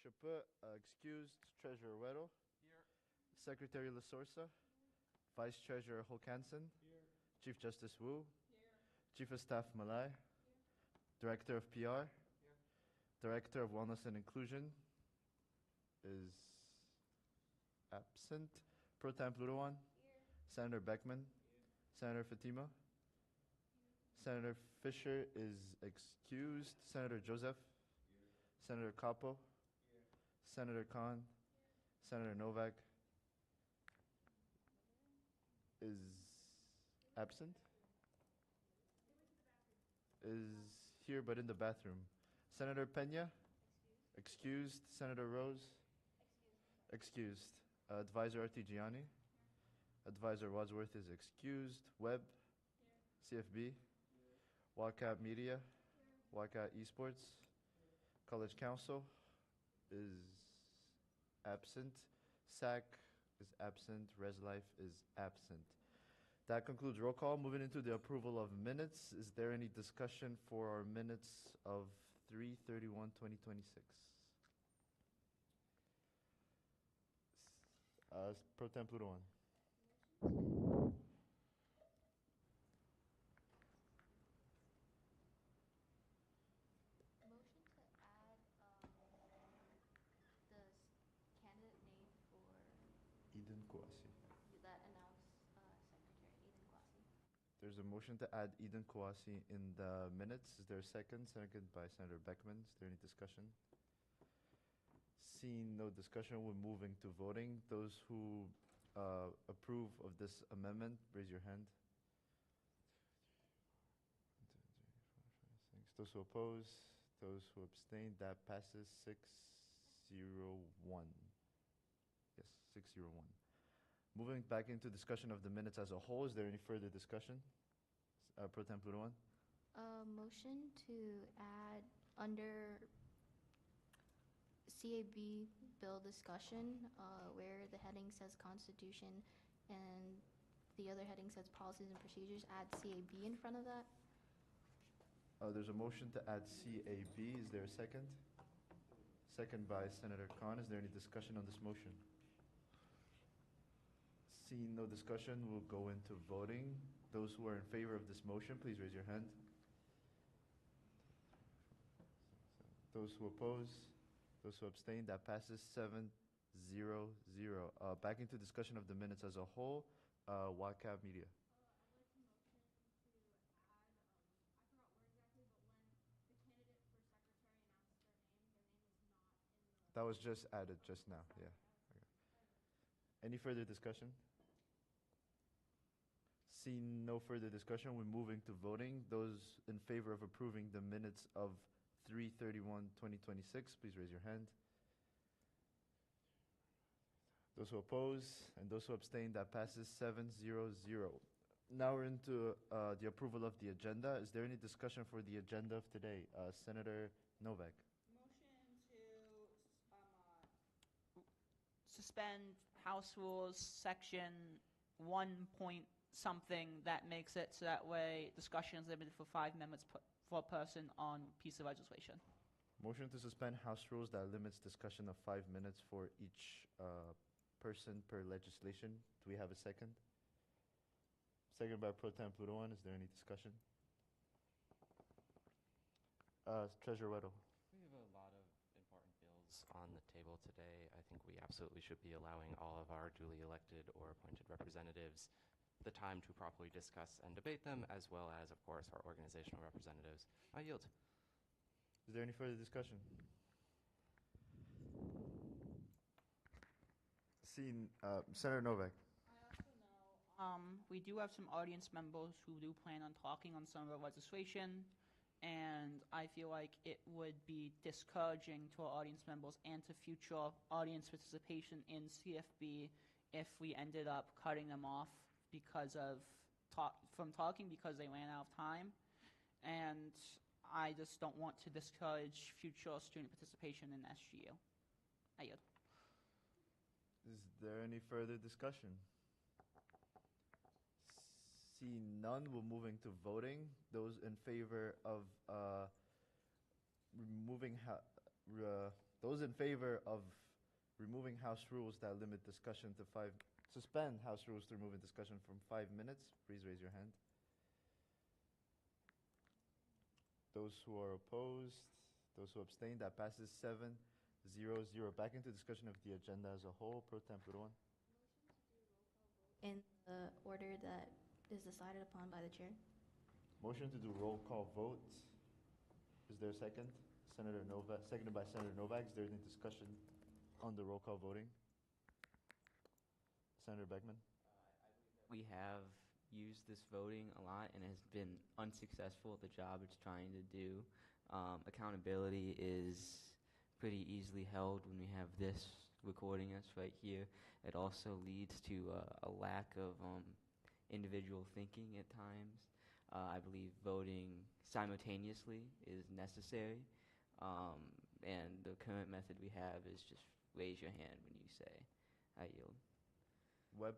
Chaput, excused. Treasurer Weddle. Here. Secretary Lasorsa. Vice Treasurer Hokanson. Here. Chief Justice Wu. Here. Chief of Staff Malai. Director of PR. Here. Director of Wellness and Inclusion is absent. Pro Tem Plutawan. Here. Senator Beckman. Here. Senator Fatima. Here. Senator Fisher is excused. Senator Joseph. Here. Senator Capo. Here. Senator Khan. Here. Senator Novak is absent. Is here but in the bathroom. Senator Pena. Excused. Senator Rose. Excused. Advisor Artigiani. Advisor Wadsworth is excused. Webb. CFB. Wildcat Media. Wildcat Esports. College Council is absent. SAC is absent. ResLife is absent. That concludes roll call. Moving into the approval of minutes. Is there any discussion for our minutes of 3/31/2026? Pro Tem Plutawan. Motion to add the candidate name for Eden Kouassi. that announced Secretary Eden Kouassi. There's a motion to add Eden Kouassi in the minutes. Is there a second? Seconded by Senator Beckman. Is there any discussion? Seeing no discussion, we're moving to voting. Those who approve of this amendment, raise your hand. 1, 2, 3, 4, 5, 6. Those who oppose, those who abstain, that passes 6-0-1. Yes, 6-0-1. Moving back into discussion of the minutes as a whole, is there any further discussion? Pro Tem Plutawan? Motion to add under CAB bill discussion, where the heading says Constitution and the other heading says Policies and Procedures, add CAB in front of that. There's a motion to add CAB. Is there a second? Second by Senator Khan. Is there any discussion on this motion? Seeing no discussion, we'll go into voting. Those who are in favor of this motion, please raise your hand. Those who oppose, those who abstain, that passes 7-0-0. Back into discussion of the minutes as a whole. Wildcat Media. I'd like to motion to add, I forgot where exactly, but when the candidate for secretary announces their name is not in the... That was just added just now, yeah. Okay. Any further discussion? Seeing no further discussion, we're moving to voting. Those in favor of approving the minutes of 3/31/2026, please raise your hand. Those who oppose and those who abstain, that passes 7-0-0. Now we're into the approval of the agenda. Is there any discussion for the agenda of today? Senator Novak. Motion to suspend House Rules Section 1 point something that makes it so that way discussion is limited for 5 minutes for a person on piece of legislation. Motion to suspend House rules that limits discussion of 5 minutes for each person per legislation. Do we have a second? Second by Pro Tem Plutawan. Is there any discussion? Treasurer Weddle. We have a lot of important bills on the table today. I think we absolutely should be allowing all of our duly elected or appointed representatives the time to properly discuss and debate them, as well as, of course, our organizational representatives. I yield. Is there any further discussion? Seeing Senator Novak. I also know we do have some audience members who do plan on talking on some of the legislation, and I feel like it would be discouraging to our audience members and to future audience participation in CFB if we ended up cutting them off because of talking because they ran out of time, and I just don't want to discourage future student participation in SGU. I yield. Is there any further discussion? Seeing none, we're moving to voting. Those in favor of removing Those in favor of removing House rules that limit discussion to suspend House rules to removing discussion from 5 minutes, please raise your hand. Those who are opposed, those who abstain, that passes 7-0-0. Back into discussion of the agenda as a whole. Pro Temp Ludoan. In the order that is decided upon by the chair. Motion to do roll call vote. Is there a second? Senator Novak, seconded by Senator Novak. Is there any discussion on the roll call voting? Senator Beckman? We have used this voting a lot and has been unsuccessful at the job it's trying to do. Accountability is pretty easily held when we have this recording us right here. It also leads to a lack of individual thinking at times. I believe voting simultaneously is necessary, and the current method we have is just raise your hand when you say, I yield. Webb?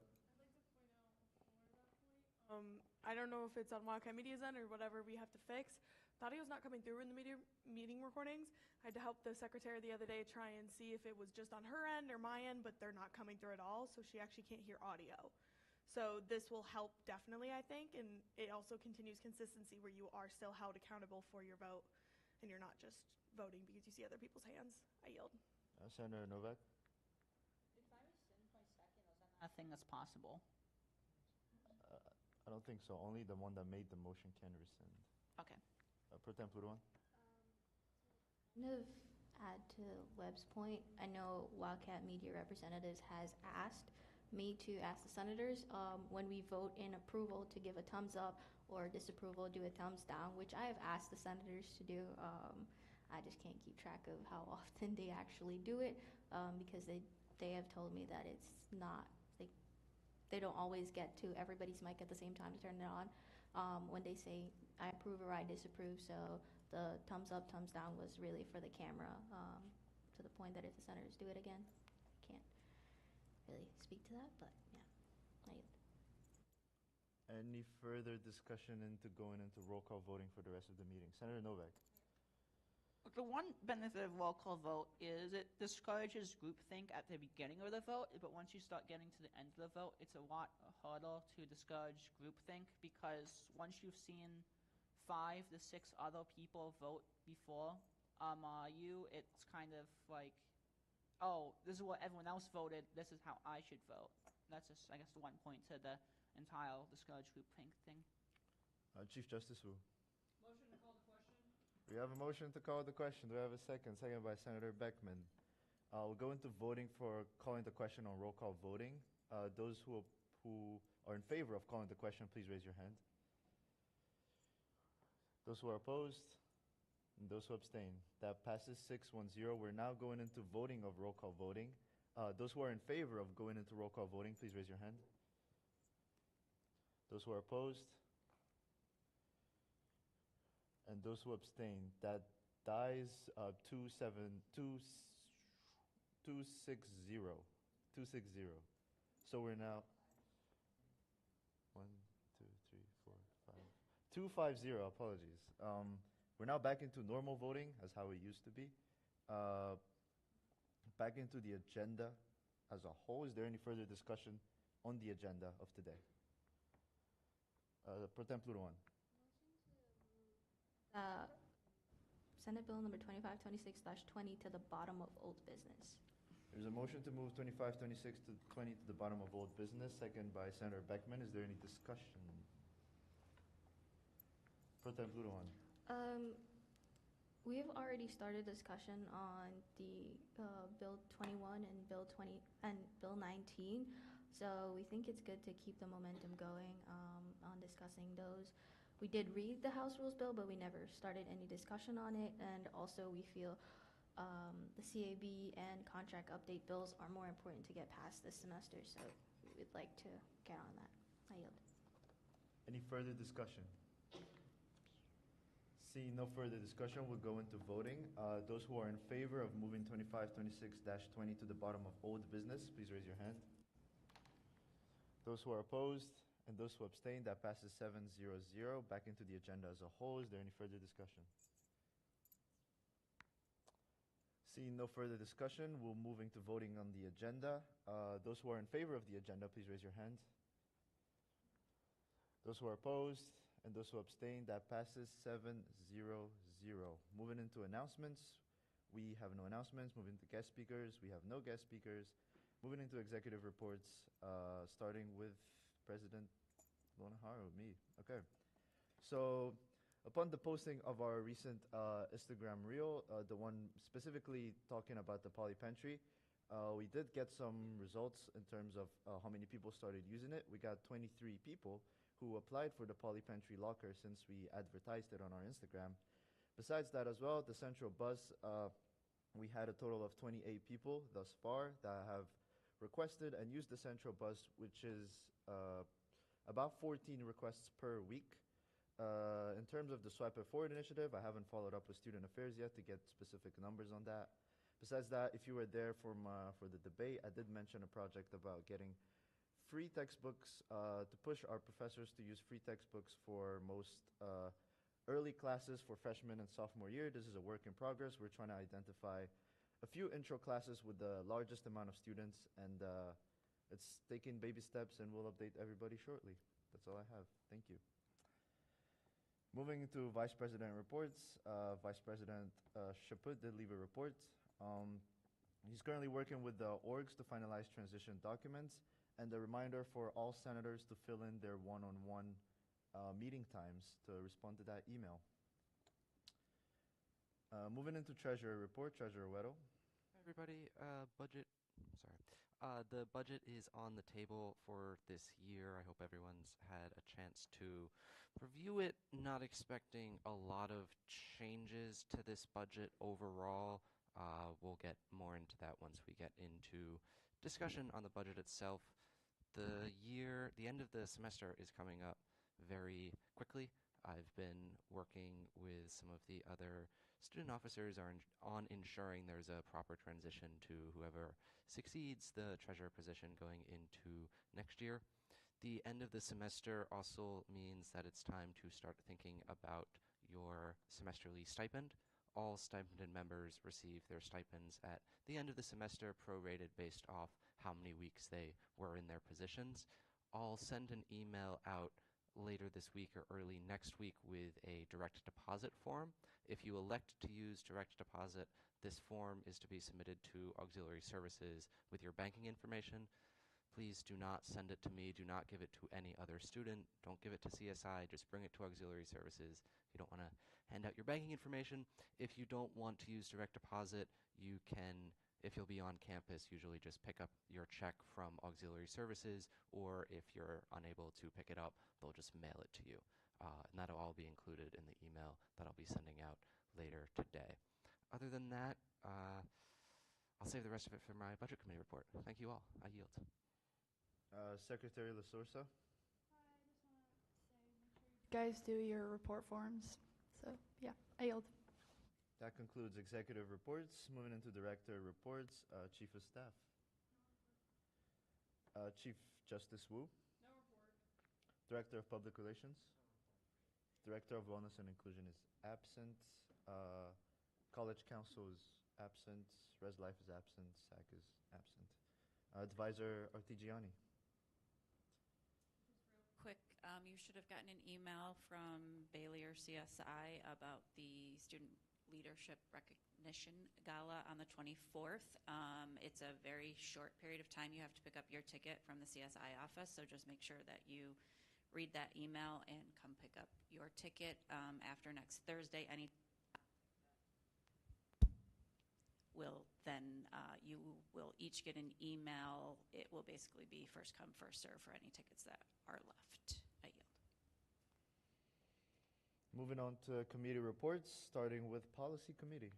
I don't know if it's on Wildcat Media's end or whatever we have to fix. The audio's not coming through in the meeting recordings. I had to help the secretary the other day try and see if it was just on her end or my end, but they're not coming through at all, so she actually can't hear audio. So this will help definitely, I think, and it also continues consistency where you are still held accountable for your vote and you're not just voting because you see other people's hands. I yield. Senator Novak? If I rescind my second, is that a thing that's possible? I don't think so. Only the one that made the motion can rescind. Okay. Pro Temp Ludoan? Kind of add to Webb's point, I know Wildcat Media Representatives has asked me to ask the senators when we vote in approval to give a thumbs up or disapproval, do a thumbs down, which I have asked the senators to do. I just can't keep track of how often they actually do it because they have told me that it's not, they don't always get to everybody's mic at the same time to turn it on when they say I approve or I disapprove. So the thumbs up, thumbs down was really for the camera to the point that if the senators do it again, can't really speak to that, but yeah. Any further discussion into going into roll call voting for the rest of the meeting? Senator Novak? The one benefit of roll call vote is it discourages groupthink at the beginning of the vote, but once you start getting to the end of the vote, it's a lot harder to discourage groupthink because once you've seen 5 to 6 other people vote before you, it's kind of like, oh, this is what everyone else voted, this is how I should vote. That's just, I guess, the one point to the entire discourage groupthink thing. Chief Justice Wu. Motion to call the question. We have a motion to call the question. Do we have a second? Second by Senator Beckman. We'll go into voting for calling the question on roll call voting. Those who are in favor of calling the question, please raise your hand. Those who are opposed, and those who abstain. That passes 6-1-0. We're now going into voting of roll call voting. Those who are in favor of going into roll call voting, please raise your hand. Those who are opposed, and those who abstain. That dies 2-6-0. 2-6-0. So we're now 1, 2, 3, 4, 5. 2-5-0. Apologies. We're now back into normal voting as how it used to be. Back into the agenda as a whole. Is there any further discussion on the agenda of today? Pro Temp Ludoan. Senate Bill number 2526-20 to the bottom of old business. There's a motion to move 2526 to 20 to the bottom of old business, second by Senator Beckman. Is there any discussion? Pro Temp Ludoan. We have already started discussion on the Bill 21 and Bill 20 and Bill 19, so we think it's good to keep the momentum going on discussing those. We did read the House Rules Bill, but we never started any discussion on it, and also we feel the CAB and contract update bills are more important to get past this semester, so we'd like to get on that. I yield. Any further discussion? Seeing no further discussion, we'll go into voting. Those who are in favor of moving 2526-20 to the bottom of old business, please raise your hand. Those who are opposed and those who abstain, that passes 7-0-0. Back into the agenda as a whole. Is there any further discussion? Seeing no further discussion, we'll move into voting on the agenda. Those who are in favor of the agenda, please raise your hand. Those who are opposed and those who abstain, that passes 7-0-0. Moving into announcements, we have no announcements. Moving to guest speakers, we have no guest speakers. Moving into executive reports, starting with President Lonaharu, me. Okay. So, upon the posting of our recent Instagram reel, the one specifically talking about the Poly Pantry, we did get some results in terms of how many people started using it. We got 23 people who applied for the Poly Pantry locker since we advertised it on our Instagram. Besides that as well, the central bus, we had a total of 28 people thus far that have requested and used the central bus, which is about 14 requests per week. In terms of the Swipe It Forward initiative, I haven't followed up with Student Affairs yet to get specific numbers on that. Besides that, if you were there for the debate, I did mention a project about getting free textbooks to push our professors to use free textbooks for most early classes for freshman and sophomore year. This is a work in progress. We're trying to identify a few intro classes with the largest amount of students, and it's taking baby steps, and we'll update everybody shortly. That's all I have. Thank you. Moving to Vice President reports, Vice President Chaput did leave a report. He's currently working with the orgs to finalize transition documents, and a reminder for all senators to fill in their one-on-one meeting times to respond to that email. Moving into Treasurer report, Treasurer Weddle. Hi, everybody. The budget is on the table for this year. I hope everyone's had a chance to review it. Not expecting a lot of changes to this budget overall. We'll get more into that once we get into discussion on the budget itself. The end of the semester is coming up very quickly. I've been working with some of the other student officers on ensuring there's a proper transition to whoever succeeds the treasurer position going into next year. The end of the semester also means that it's time to start thinking about your semesterly stipend. All stipended members receive their stipends at the end of the semester, prorated based off how many weeks they were in their positions. I'll send an email out later this week or early next week with a direct deposit form. If you elect to use direct deposit, this form is to be submitted to auxiliary services with your banking information. Please do not send it to me. Do not give it to any other student. Don't give it to CSI. Just bring it to auxiliary services. You don't want to hand out your banking information. If you don't want to use direct deposit, you can, if you'll be on campus, usually just pick up your check from auxiliary services, or if you're unable to pick it up, they'll just mail it to you. And that'll all be included in the email that I'll be sending out later today. Other than that, I'll save the rest of it for my budget committee report. Thank you all. I yield. Secretary LaSorsa. Guys do your report forms. So, yeah, I yield. That concludes executive reports. Moving into director reports, Chief of Staff. Chief Justice Wu. No report. Director of Public Relations. Director of Wellness and Inclusion is absent. College Council is absent. Res Life is absent. SAC is absent. Advisor Artigiani. Quick, you should have gotten an email from Bailey or CSI about the Student Leadership Recognition Gala on the 24th. It's a very short period of time. You have to pick up your ticket from the CSI office, so just make sure that you read that email and come pick up your ticket after next Thursday. You will each get an email. It will basically be first come, first serve for any tickets that are left. I yield. Moving on to committee reports, starting with Policy Committee.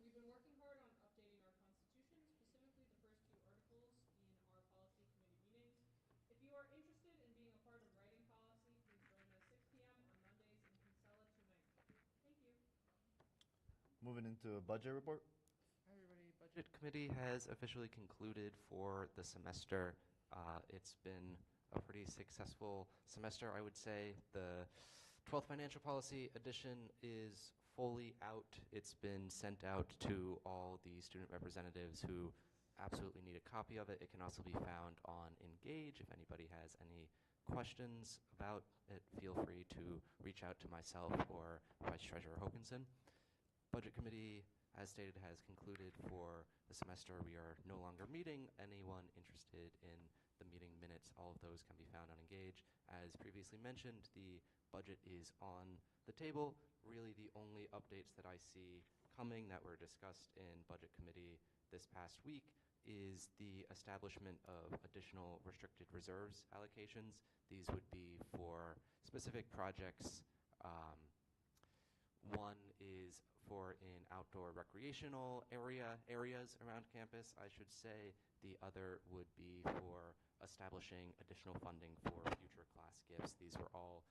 We've been working hard on updating our Constitution, specifically the first two articles in our Policy Committee meetings. If you are interested in being a part of writing policy, please join us 6 p.m. on Mondays in Kinsella 290. Thank you. Moving into a budget report. Hi, everybody. Budget committee has officially concluded for the semester. It's been a pretty successful semester, I would say. The 12th Financial Policy edition is fully out. It's been sent out to all the student representatives who absolutely need a copy of it. It can also be found on Engage. If anybody has any questions about it, feel free to reach out to myself or Vice Treasurer Hokinson. Budget Committee, as stated, has concluded for the semester. We are no longer meeting. Anyone interested in the meeting minutes, all of those can be found on Engage. As previously mentioned, the budget is on the table. Really the only updates that I see coming that were discussed in Budget Committee this past week is the establishment of additional restricted reserves allocations. These would be for specific projects. One is for in outdoor recreational areas around campus, I should say. The other would be for establishing additional funding for future class gifts. These were all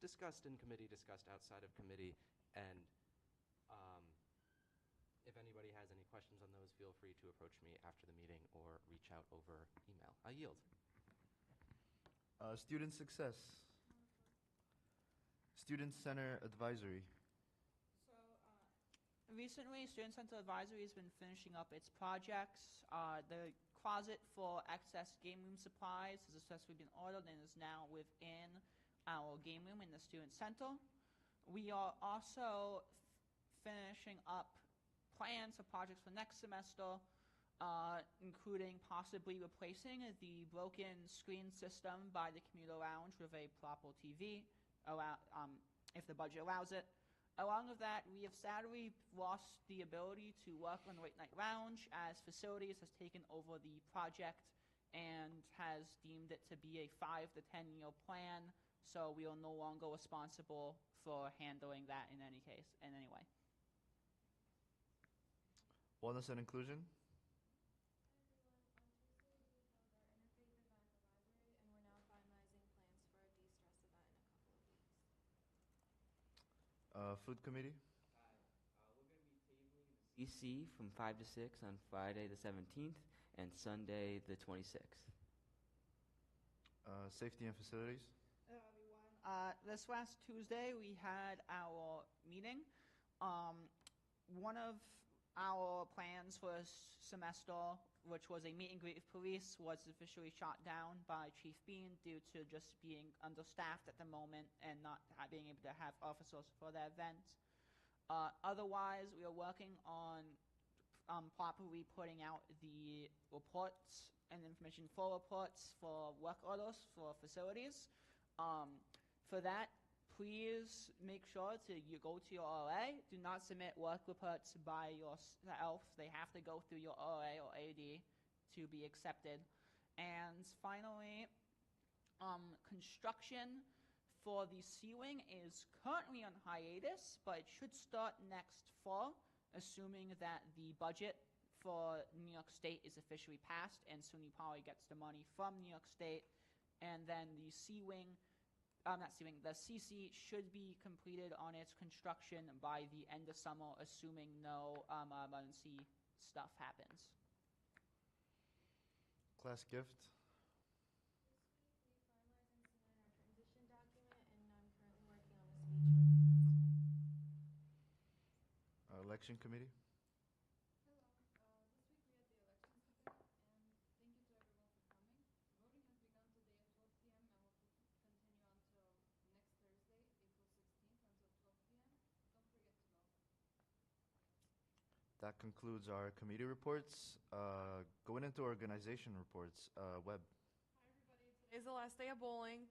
discussed in committee, discussed outside of committee, and if anybody has any questions on those, feel free to approach me after the meeting or reach out over email. I yield. Student success. Student Center Advisory. So, recently, Student Center Advisory has been finishing up its projects. The closet for excess game room supplies has successfully been ordered and is now within our game room in the Student Center. We are also finishing up plans for projects for next semester, including possibly replacing the broken screen system by the commuter lounge with a proper TV, if the budget allows it. Along with that, we have sadly lost the ability to work on the late night lounge as facilities has taken over the project and has deemed it to be a 5 to 10 year plan, so we are no longer responsible for handling that in any case, in any way. Wellness and inclusion. Food committee. We're going to be tabling the CC from 5 to 6 on Friday the 17th and Sunday the 26th. Safety and facilities. Hello, everyone. This last Tuesday, we had our meeting. One of our plans for this semester, which was a meet and greet with police, was officially shot down by Chief Bean due to just being understaffed at the moment and not being able to have officers for the event. Otherwise, we are working on properly putting out the reports and information for reports for work orders for facilities. For that, please make sure you go to your OA. Do not submit work reports by yourself. They have to go through your OA or AD to be accepted. And finally, construction for the ceiling is currently on hiatus, but it should start next fall, assuming that the budget for New York State is officially passed and SUNY Poly gets the money from New York State. And then the the CC should be completed on its construction by the end of summer, assuming no emergency stuff happens. Class gift. This week we finalized and submitted our transition document, and I'm currently working on the speech for the Election committee. Hello. This week we had the elections debate, and thank you to everyone for coming. Voting has begun today at 12 p.m. and will continue until next Thursday, April 16th, until 12 p.m. Don't forget to vote. That concludes our committee reports. Going into organization reports. Webb. Hi, everybody. Today's the last day of bowling.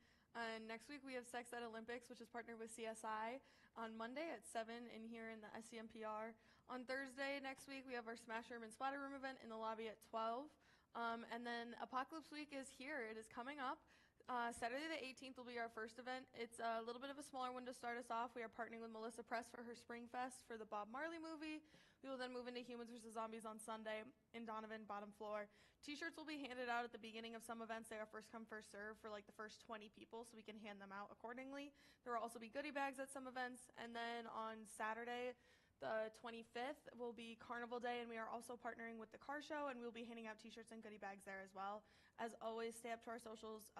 Next week we have Sex Ed Olympics, which is partnered with CSI. On Monday at 7 in here in the SCMPR. On Thursday next week we have our Smash Room and Splatter Room event in the lobby at 12. And then Apocalypse Week is here. It is coming up. Saturday the 18th will be our first event. It's a little bit of a smaller one to start us off. We are partnering with Melissa Press for her Spring Fest for the Bob Marley movie. We will then move into Humans vs. Zombies on Sunday in Donovan, bottom floor. T-shirts will be handed out at the beginning of some events. They are first come, first serve for like the first 20 people, so we can hand them out accordingly. There will also be goodie bags at some events. And then on Saturday, the 25th, will be Carnival Day, and we are also partnering with the car show, and we'll be handing out T-shirts and goodie bags there as well. As always, stay up to our socials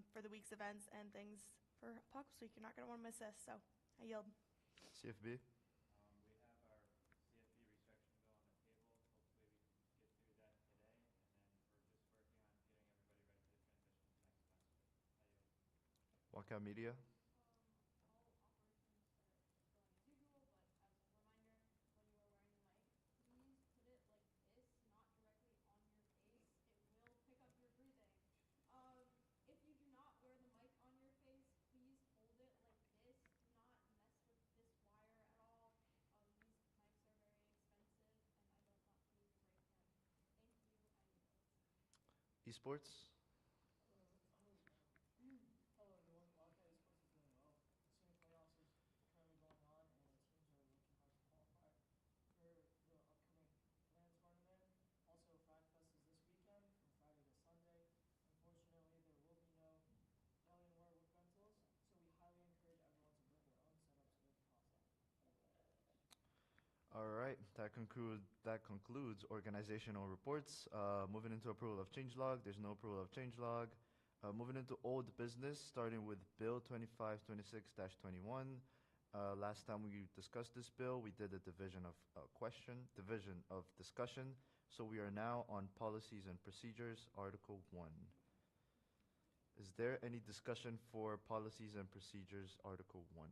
for the week's events and things for Apocalypse Week. You're not going to want to miss this, so I yield. CFB. Wildcat Media? All operations are going as usual, but as a reminder, when you are wearing the mic, please put it like this, not directly on your face. It will pick up your breathing. If you do not wear the mic on your face, please hold it like this. Do not mess with this wire at all. These mics are very expensive, and I don't want you to break them. Thank you, and Esports? Hello everyone, Wildcat Esports is doing well. The SWING playoffs is currently going on and our teams are working hard to qualify for the upcoming LAN tournament. Also, Frag Fest is this weekend from Friday to Sunday. Unfortunately, there will be no Alienware rentals, so we highly encourage everyone to bring their own setups if possible. All right, that concludes organizational reports. Moving into approval of changelog, there's no approval of changelog. Moving into old business, starting with Bill 2526-21. Last time we discussed this bill, we did a division of discussion. So we are now on policies and procedures, Article 1. Is there any discussion for policies and procedures, Article 1?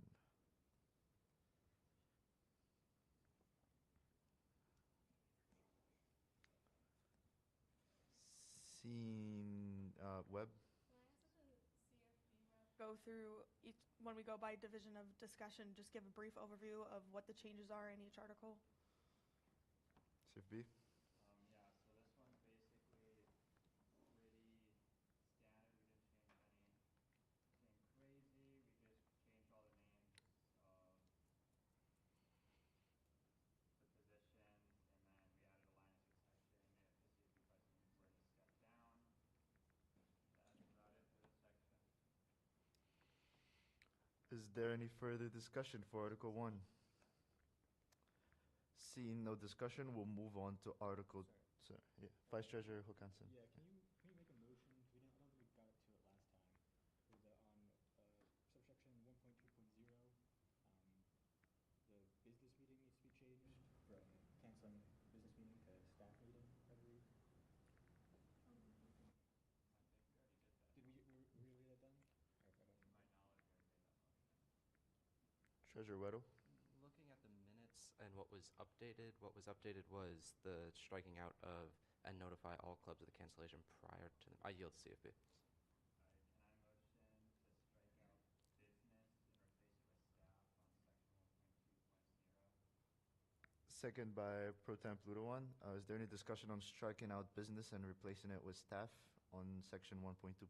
Seeing Webb? Can I ask that the CFB rep go through each, when we go by division of discussion, just give a brief overview of what the changes are in each article? CFB? Yeah, so this one's basically pretty standard. We didn't change anything crazy. We just changed all the names of the positions, and then we added a line of succession if the CFB president were to step down. That's about it for this section. Is there any further discussion for Article 1? Seeing no discussion, we'll move on to Article... Sorry, yeah. Vice Treasurer Hokanson. Yeah, can you make a motion? We didn't, I don't think we got to it last time. It was on subsection 1.2.0. The business meeting needs to be changed from canceling business meeting to staff meeting, I believe. I think we already did that. Did we really get that done? To my knowledge, we already made that motion. Treasurer Weddle. Looking at the minutes and what was updated was the striking out of and notify all clubs of the cancellation prior to them. I yield to CFB. All right, can I motion to strike out business and replace it with staff on section 1.2.0? Second by Pro Temp Ludowan. Is there any discussion on striking out business and replacing it with staff on section 1.2.0?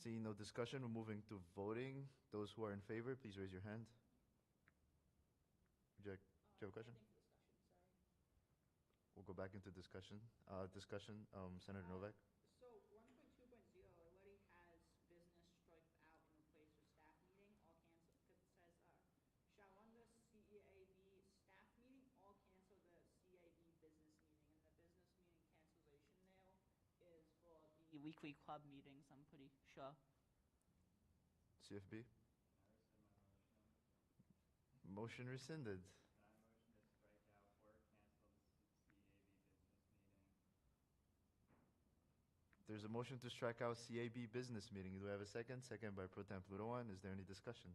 Seeing no discussion, we're moving to voting. Those who are in favor, please raise your hand. Do you have a question? We'll go back into discussion. Senator Novak. So 1.2.0 already has business striked out and replaced with staff meeting, all cancel, because it says, shall run the CAB staff meeting, all cancel the CAB business meeting. And the business meeting cancellation there is for the weekly club meetings, I'm pretty sure. CFB. Can I rescind my motion? Motion rescinded. Can I motion to strike out or cancel the CAB business meeting? There's a motion to strike out CAB business meeting. Do I have a second? Second by Pro Temp Ludowan. Is there any discussion?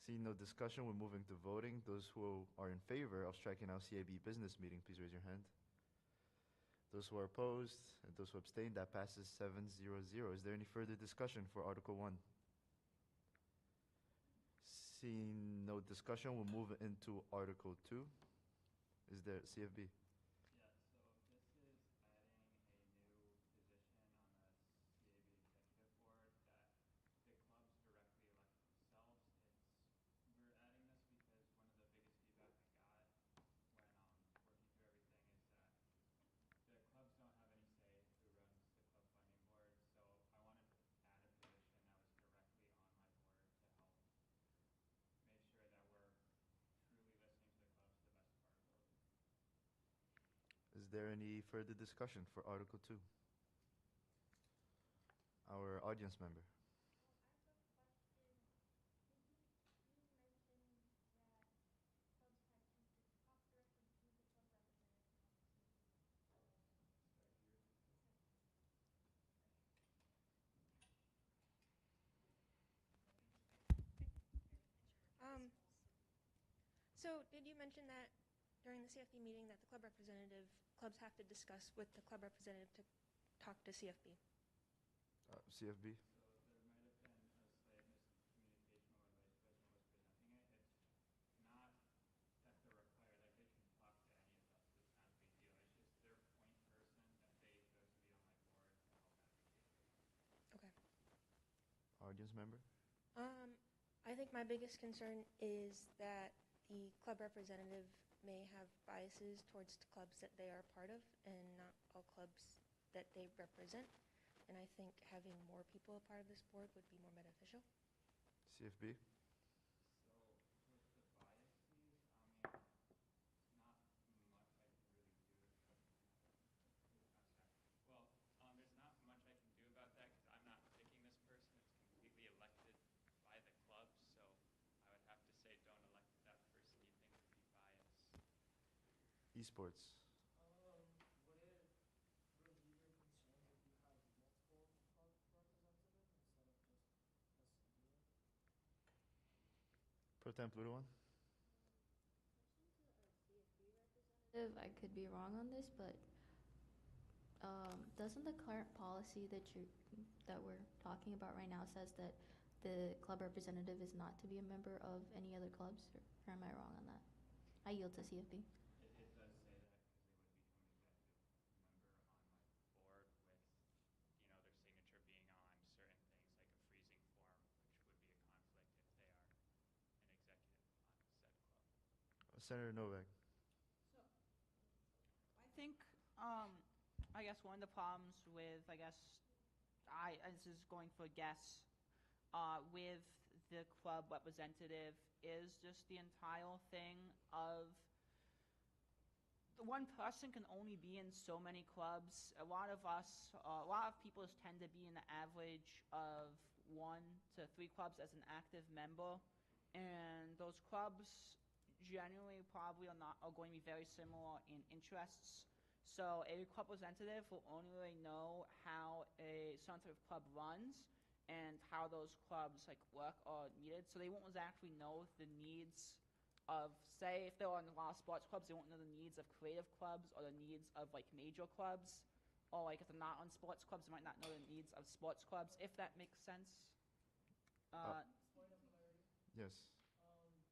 Seeing no discussion, we're moving to voting. Those who are in favor of striking out CAB business meeting, please raise your hand. Those who are opposed and those who abstain, that passes 7-0-0. Is there any further discussion for Article 1? Seeing no discussion, we'll move into Article 2. Is there CFB? Yeah, so this is adding a new position on the CAB executive board that the clubs directly elect themselves. We're adding this because one of the biggest feedback I got when working through everything is that the clubs don't have any say who runs the club funding board. So I wanted to add a position that was directly on my board to help make sure that we're truly listening to the clubs to the best of our ability. Is there any further discussion for Article 2? Our audience member. So, did you mention that during the CFB meeting that the clubs have to discuss with the club representative to talk to CFB? CFB? So there might have been a slight miscommunication when Vice President was presenting it. It's not that they're required, like they can talk to any of us. It's not a big deal. It's just their point person that they chose to be on my board to help advocate for. Okay. Audience member? I think my biggest concern is that the club representative may have biases towards the clubs that they are part of and not all clubs that they represent. And I think having more people a part of this board would be more beneficial. CFB? So with the biases, not much I can really do. Well, there's not much I can do about that because I'm not picking this person. It's completely elected by the club, so I would have to say don't elect that person you think would be biased. Esports? Would it relieve your concerns if you had multiple club representatives instead of just a singular? Pro Tem Pluto one? I could be wrong on this, but doesn't the current policy that we're talking about right now says that the club representative is not to be a member of any other clubs, or am I wrong on that? I yield to CFB. It does say that because they would become an executive member on my board with, their signature being on certain things like a freezing form, which would be a conflict if they are an executive on said club. Senator Novak? I think, I guess one of the problems with, this is going for a guess, with the club representative is just the entire thing of one person can only be in so many clubs. A lot of people tend to be in the average of 1 to 3 clubs as an active member, and those clubs generally probably are going to be very similar in interests. So a club representative will only really know how a certain type of club runs and how those clubs work or needed. So they won't actually know the needs of, say, if they're in a lot of sports clubs, they won't know the needs of creative clubs or the needs of major clubs. Or if they're not on sports clubs, they might not know the needs of sports clubs, if that makes sense. Point of clarity. Yes. CFB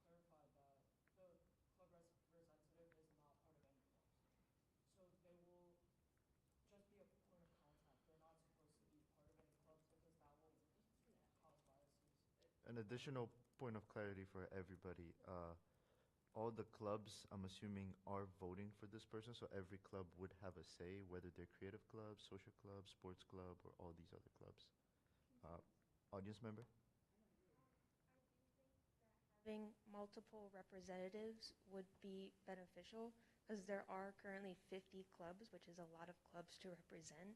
just clarified that the club representative is not part of any clubs. So they will just be a point of contact. They're not supposed to be part of any clubs because that will cause biases. An additional point of clarity for everybody. All the clubs, I'm assuming, are voting for this person, so every club would have a say, whether they're creative clubs, social clubs, sports club, or all these other clubs. Audience member? Having multiple representatives would be beneficial because there are currently 50 clubs, which is a lot of clubs to represent.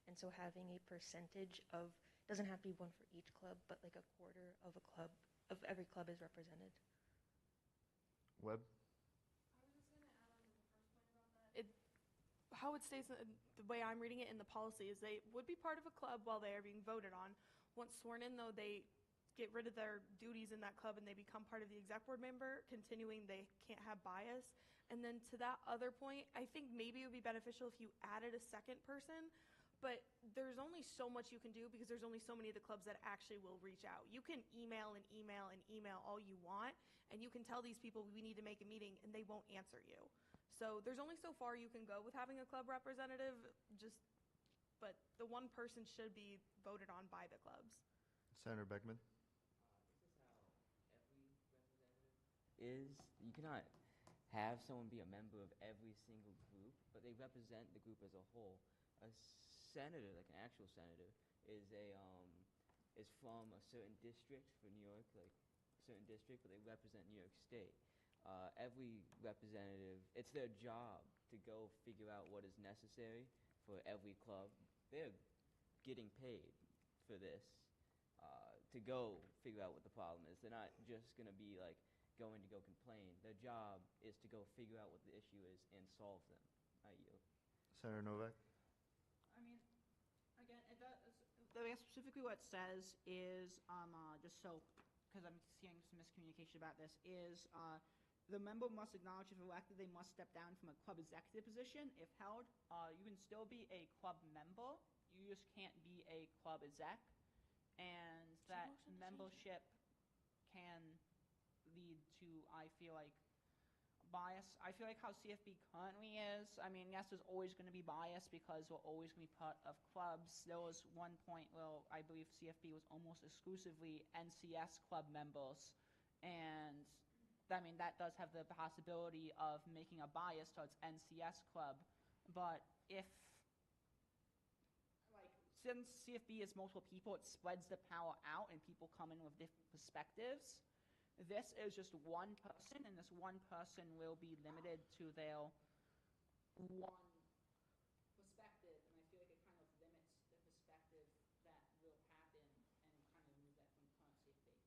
And so having a percentage of, doesn't have to be one for each club, but like a quarter of a club, of every club is represented. Webb? I was just going to add on to the first point about that. How it states, the way I'm reading it in the policy, is they would be part of a club while they are being voted on. Once sworn in, though, they get rid of their duties in that club and they become part of the exec board member, continuing they can't have bias. And then to that other point, I think maybe it would be beneficial if you added a second person, but there's only so much you can do because there's only so many of the clubs that actually will reach out. You can email and email and email all you want, and you can tell these people we need to make a meeting, and they won't answer you. So there's only so far you can go with having a club representative, but the one person should be voted on by the clubs. Senator Beckman? This is how every representative is. You cannot have someone be a member of every single group, but they represent the group as a whole. A senator, like an actual senator, is from a certain district for New York, like a certain district, but they represent New York State. Every representative, it's their job to go figure out what is necessary for every club. They're getting paid for this, to go figure out what the problem is. They're not just going to be going to go complain. Their job is to go figure out what the issue is and solve them. I yield. Senator Novak? I mean, again, specifically what it says is, just so because I'm seeing some miscommunication about this, is the member must acknowledge if elected they must step down from a club executive position. If held, you can still be a club member, you just can't be a club exec, and that membership can lead to, I feel like, bias. I feel like how CFB currently is, I mean, yes, there's always going to be bias because we're always going to be part of clubs. There was one point where I believe CFB was almost exclusively NCS club members, and I mean, that does have the possibility of making a bias towards NCS club, but if, like, since CFB is multiple people, it spreads the power out and people come in with different perspectives. This is just one person, and this one person will be limited to their one perspective, and I feel like it kind of limits the perspective that will happen and kind of remove that from current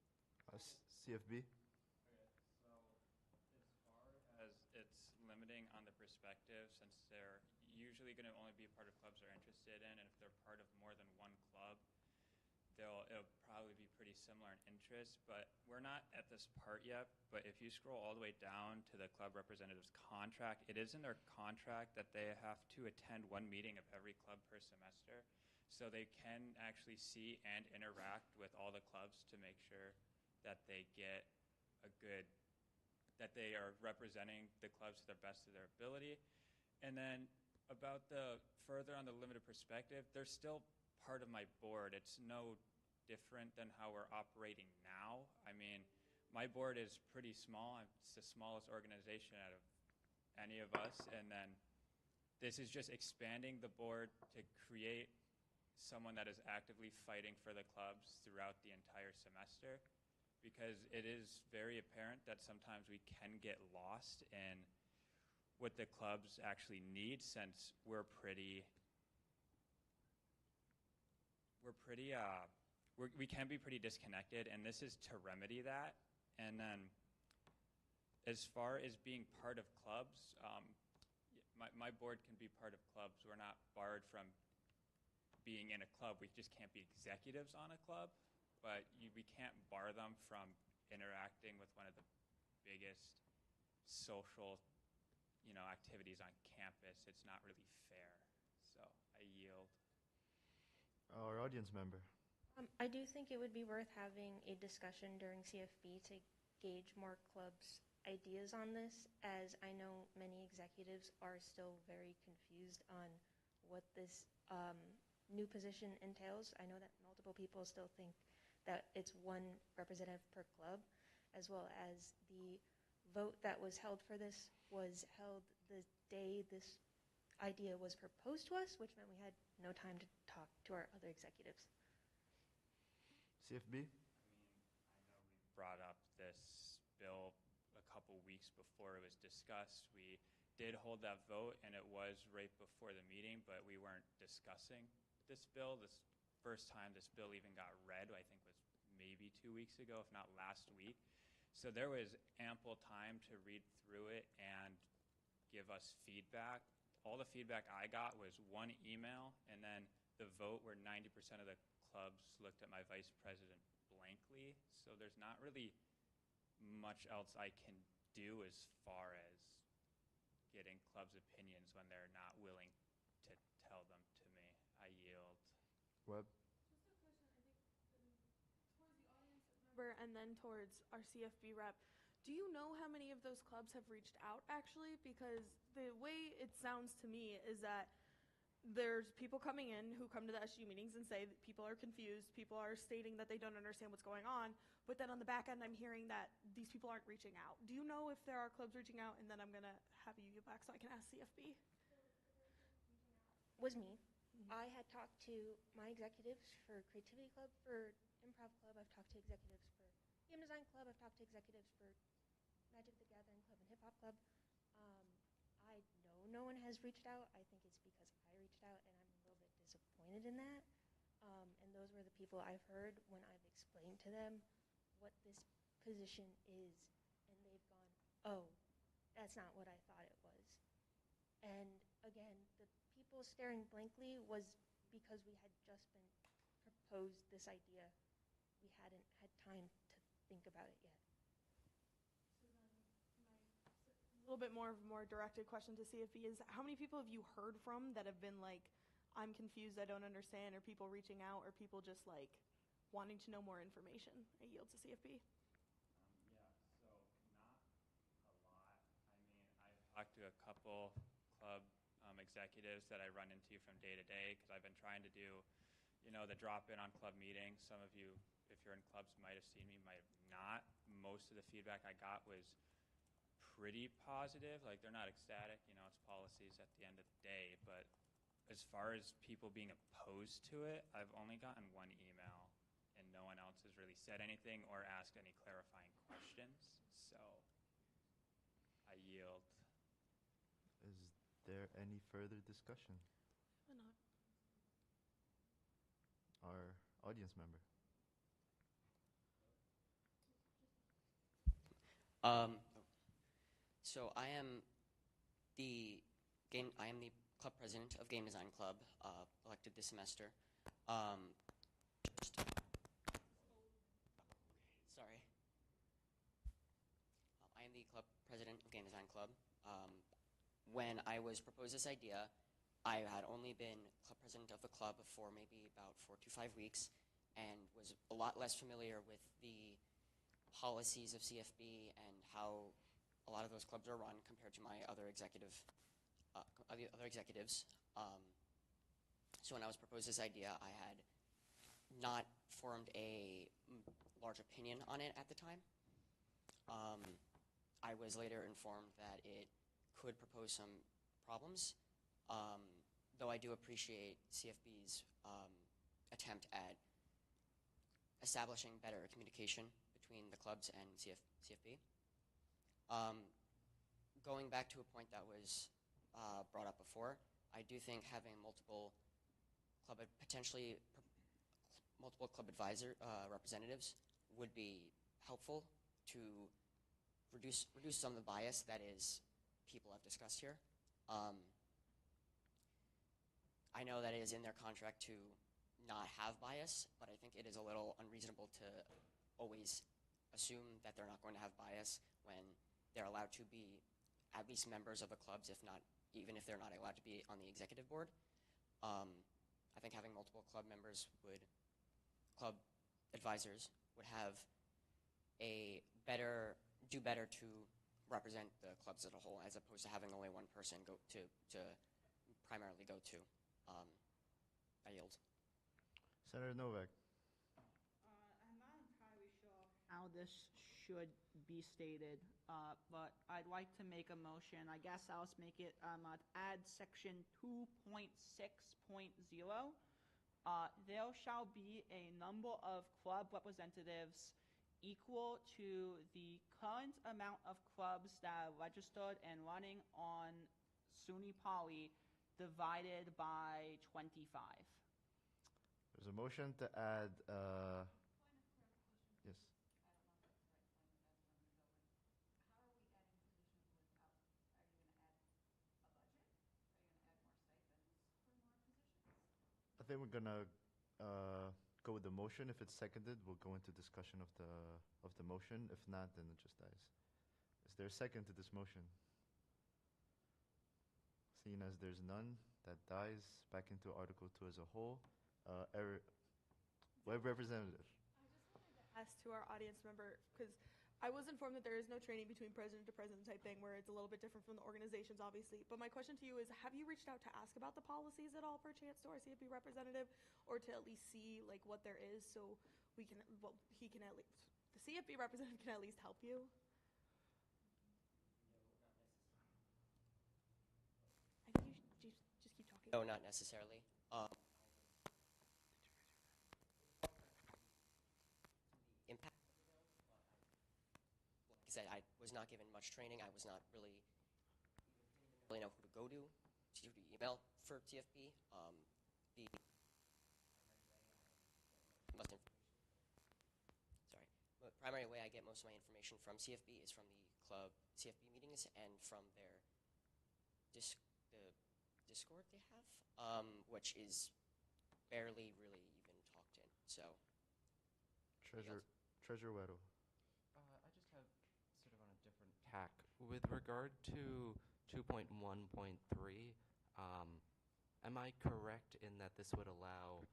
CFB. CFB? Okay, so as far as it's limiting on the perspective, since they're usually going to only be a part of clubs they're interested in, and if they're part of more than one club, it'll probably be pretty similar in interest, but we're not at this part yet. But if you scroll all the way down to the club representative's contract, it is in their contract that they have to attend one meeting of every club per semester, so they can actually see and interact with all the clubs to make sure that they get that they are representing the clubs to the best of their ability. And then about the further on the limited perspective, they're still part of my board. It's no different than how we're operating now. I mean, my board is pretty small. It's the smallest organization out of any of us. And then this is just expanding the board to create someone that is actively fighting for the clubs throughout the entire semester, because it is very apparent that sometimes we can get lost in what the clubs actually need, since we can be pretty disconnected, and this is to remedy that. And then as far as being part of clubs, my board can be part of clubs. We're not barred from being in a club. We just can't be executives on a club, but we can't bar them from interacting with one of the biggest social activities on campus. It's not really fair. So I yield. Our audience member. I do think it would be worth having a discussion during CFB to gauge more clubs' ideas on this, as I know many executives are still very confused on what this new position entails. I know that multiple people still think that it's one representative per club, as well as the vote that was held for this was held the day this idea was proposed to us, which meant we had no time to talk to our other executives. CFB? I know we brought up this bill a couple weeks before it was discussed. We did hold that vote, and it was right before the meeting, but we weren't discussing this bill. This first time this bill even got read, I think, was maybe 2 weeks ago, if not last week. So there was ample time to read through it and give us feedback. All the feedback I got was one email, and then the vote where 90% of the clubs looked at my vice president blankly. So there's not really much else I can do as far as getting clubs' opinions when they're not willing to tell them to me. I yield. Webb? Just a question, I think, towards the audience member and then towards our CFB rep. Do you know how many of those clubs have reached out, actually? Because the way it sounds to me is that there's people coming in who come to the SGU meetings and say that people are confused, people are stating that they don't understand what's going on, but then on the back end I'm hearing that these people aren't reaching out. Do you know if there are clubs reaching out? And then I'm going to have you get back so I can ask CFB. Was me. I had talked to my executives for Creativity Club, for Improv Club. I've talked to executives for Game Design Club. I've talked to executives for Magic the Gathering Club and Hip Hop Club. I know no one has reached out. I think it's because I reached out, and I'm a little bit disappointed in that. And those were the people I've heard when I've explained to them what this position is, and they've gone, oh, that's not what I thought it was. And again, the people staring blankly was because we had just been proposed this idea. We hadn't had time to think about it yet. A little bit more of a more directed question to CFP is, how many people have you heard from that have been like, I'm confused, I don't understand, or people reaching out, or people just like wanting to know more information? I yield to CFP. Yeah, so not a lot. I mean, I've talked to a couple club executives that I run into from day to day because I've been trying to do, the drop-in on club meetings. Some of you, if you're in clubs, might have seen me, might have not. Most of the feedback I got was pretty positive. Like, they're not ecstatic, it's policies at the end of the day. But as far as people being opposed to it, I've only gotten one email, and no one else has really said anything or asked any clarifying questions. So I yield. Is there any further discussion? Why not? Our audience member. So I am the club president of Game Design Club, elected this semester. Sorry. I am the club president of Game Design Club. When I was proposed this idea, I had only been club president of the club for maybe about 4 to 5 weeks, and was a lot less familiar with the policies of CFB and how a lot of those clubs are run compared to my other executives. So when I was proposed this idea, I had not formed a large opinion on it at the time. I was later informed that it could propose some problems, though I do appreciate CFB's attempt at establishing better communication between the clubs and CFB. Going back to a point that was brought up before, I do think having multiple club advisor representatives would be helpful to reduce some of the bias that is people have discussed here. I know that it is in their contract to not have bias, but I think it is a little unreasonable to always assume that they're not going to have bias when they're allowed to be at least members of the clubs, even if they're not allowed to be on the executive board. I think having multiple club advisors would have do better to represent the clubs as a whole, as opposed to having only one person primarily go to. I yield. Senator Novak. I'm not entirely sure how this should be stated, but I'd like to make a motion. I guess I'll just make it, add section 2.6.0. There shall be a number of club representatives equal to the current amount of clubs that are registered and running on SUNY Poly divided by 25. There's a motion to add. Yes. I think we're gonna go with the motion. If it's seconded, we'll go into discussion of the motion. If not, then it just dies. Is there a second to this motion? Seeing as there's none, that dies. Back into Article 2 as a whole. Web representative. I just wanted to ask to our audience member, because I was informed that there is no training between president to president type thing, where it's a little bit different from the organizations, obviously. But my question to you is, have you reached out to ask about the policies at all, perchance, to our CFP representative, or to at least see like what there is, so we can, the CFP representative can at least help you? I think you should just keep talking. No, not necessarily. Impact. Like I said, I was not given much training. I was not really know who to go to email for TFP. The primary way I get most of my information from CFB is from the club CFB meetings and from their the Discord they have, which is barely really even talked in. So. Treasure Weddle. With regard to 2.1.3, am I correct in that this would allow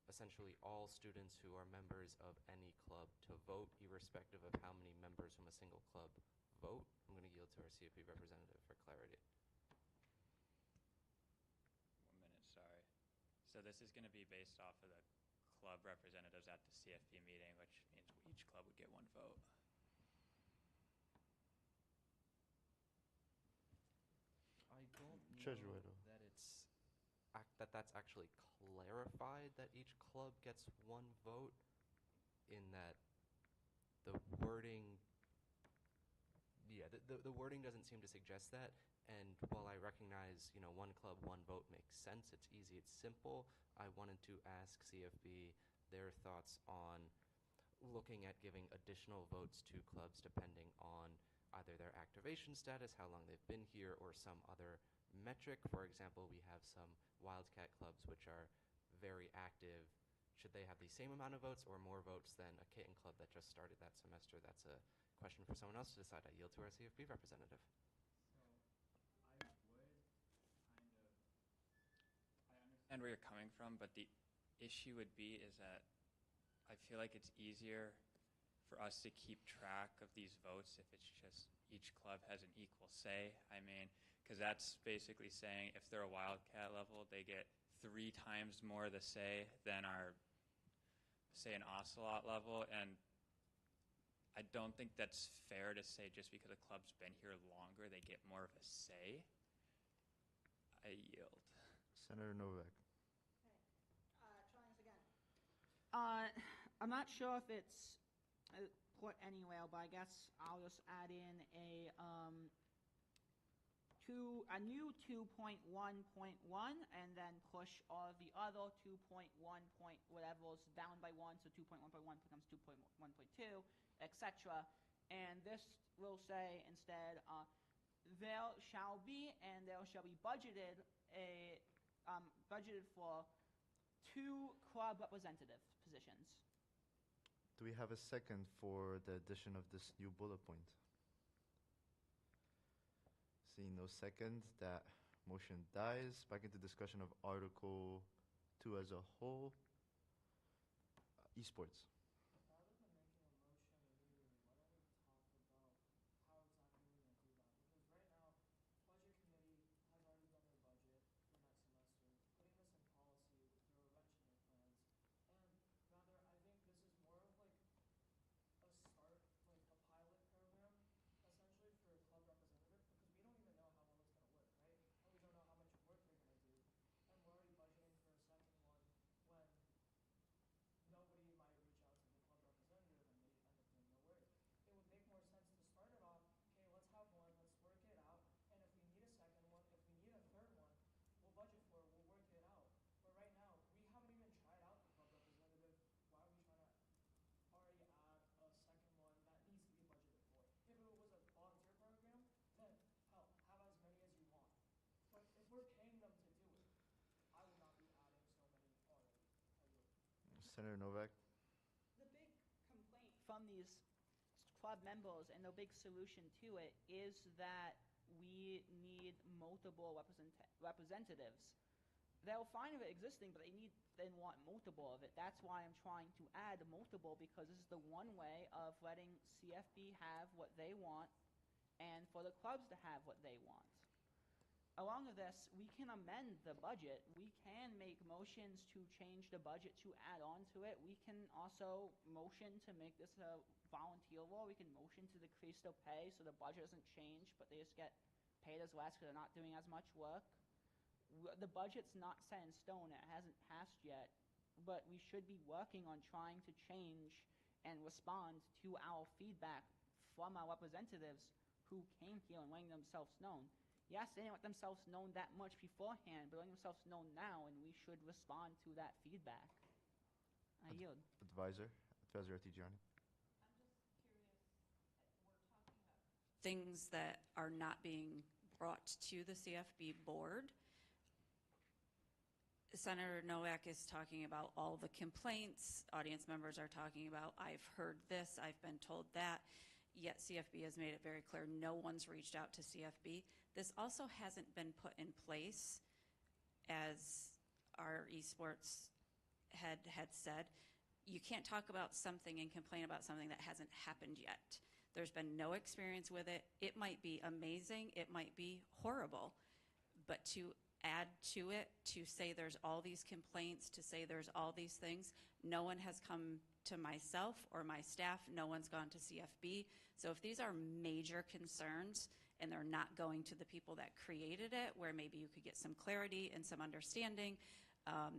essentially all students who are members of any club to vote, irrespective of how many members from a single club vote? I'm going to yield to our CFP representative for clarity. 1 minute, sorry. So this is going to be based off of the club representatives at the CFP meeting, which means each club would get 1 vote. I don't Treasurer. know that that's actually clarified that each club gets 1 vote, in that the wording, the wording doesn't seem to suggest that. And while I recognize, 1 club, 1 vote makes sense, it's easy, it's simple, I wanted to ask CFB their thoughts on looking at giving additional votes to clubs depending on either their activation status, how long they've been here, or some other metric. For example, we have some Wildcat clubs which are very active. Should they have the same amount of votes or more votes than a kitten club that just started that semester? That's a question for someone else to decide. I yield to our CFB representative. So I would I understand where you're coming from, but the issue would be is that I feel like it's easier for us to keep track of these votes if it's just each club has an equal say. I mean, because that's basically saying if they're a Wildcat level, they get 3 times more the say than our, say, an Ocelot level. And I don't think that's fair to say just because a club's been here longer, they get more of a say. I yield. Senator Novak. Trying this again. I'm not sure if it's put anywhere, but I guess I'll just add in a new 2.1.1 and then push all of the other 2.1 point whatever's down by 1, so 2.1.1 becomes 2.1.2, etc. And this will say instead, there shall be and there shall be budgeted for 2 club representative positions. Do we have a second for the addition of this new bullet point? Seeing no second, that motion dies. Back into discussion of Article 2 as a whole. Esports. Rather than making a motion immediately, why don't we talk about how exactly we're going to do that? Because right now, Budget Committee has already done their budget for next semester. Putting this in policy would throw a wrench in their plans. And rather, I think this is more of like a start, like a pilot program, essentially for a club representative, because we don't even know how well it's going to work, right? And we don't know how much work they're going to do. And we're already budgeting for a second one when nobody might reach out to the club representative and they end up doing no work. It would make more sense to start it off, okay, let's have one, let's work it out, and if we need a second one, if we need a third one, we'll budget for it, we'll work it out. But right now, we haven't even tried out the club representative. Why are we trying to already add a second one that needs to be budgeted for? If it was a volunteer program, then hell, have as many as you want. But if we're paying them to do it, I would not be adding so many already. I yield. Senator Novak. The big complaint from these club members and the big solution to it is that we need multiple representatives. They'll find it existing, but they want multiple of it. That's why I'm trying to add multiple, because this is the one way of letting CFB have what they want and for the clubs to have what they want. Along with this, we can amend the budget. We can make motions to change the budget to add on to it. We can also motion to make this a volunteer law. We can motion to decrease their pay so the budget doesn't change, but they just get paid as less because they're not doing as much work. The budget's not set in stone. It hasn't passed yet, but we should be working on trying to change and respond to our feedback from our representatives who came here and letting themselves known. Yes, they didn't let themselves known that much beforehand, but letting themselves known now, and we should respond to that feedback. I yield. Advisor Artigiani. I'm just curious, we're talking about things that are not being brought to the CFB board. Senator Nowak is talking about all the complaints. Audience members are talking about, I've heard this, I've been told that. yet CFB has made it very clear no one's reached out to CFB. This also hasn't been put in place, as our esports head had said. You can't talk about something and complain about something that hasn't happened yet. There's been no experience with it. It might be amazing, it might be horrible, but to add to it, to say there's all these complaints, to say there's all these things, no one has come to myself or my staff, no one's gone to CFB. So if these are major concerns and they're not going to the people that created it, where maybe you could get some clarity and some understanding,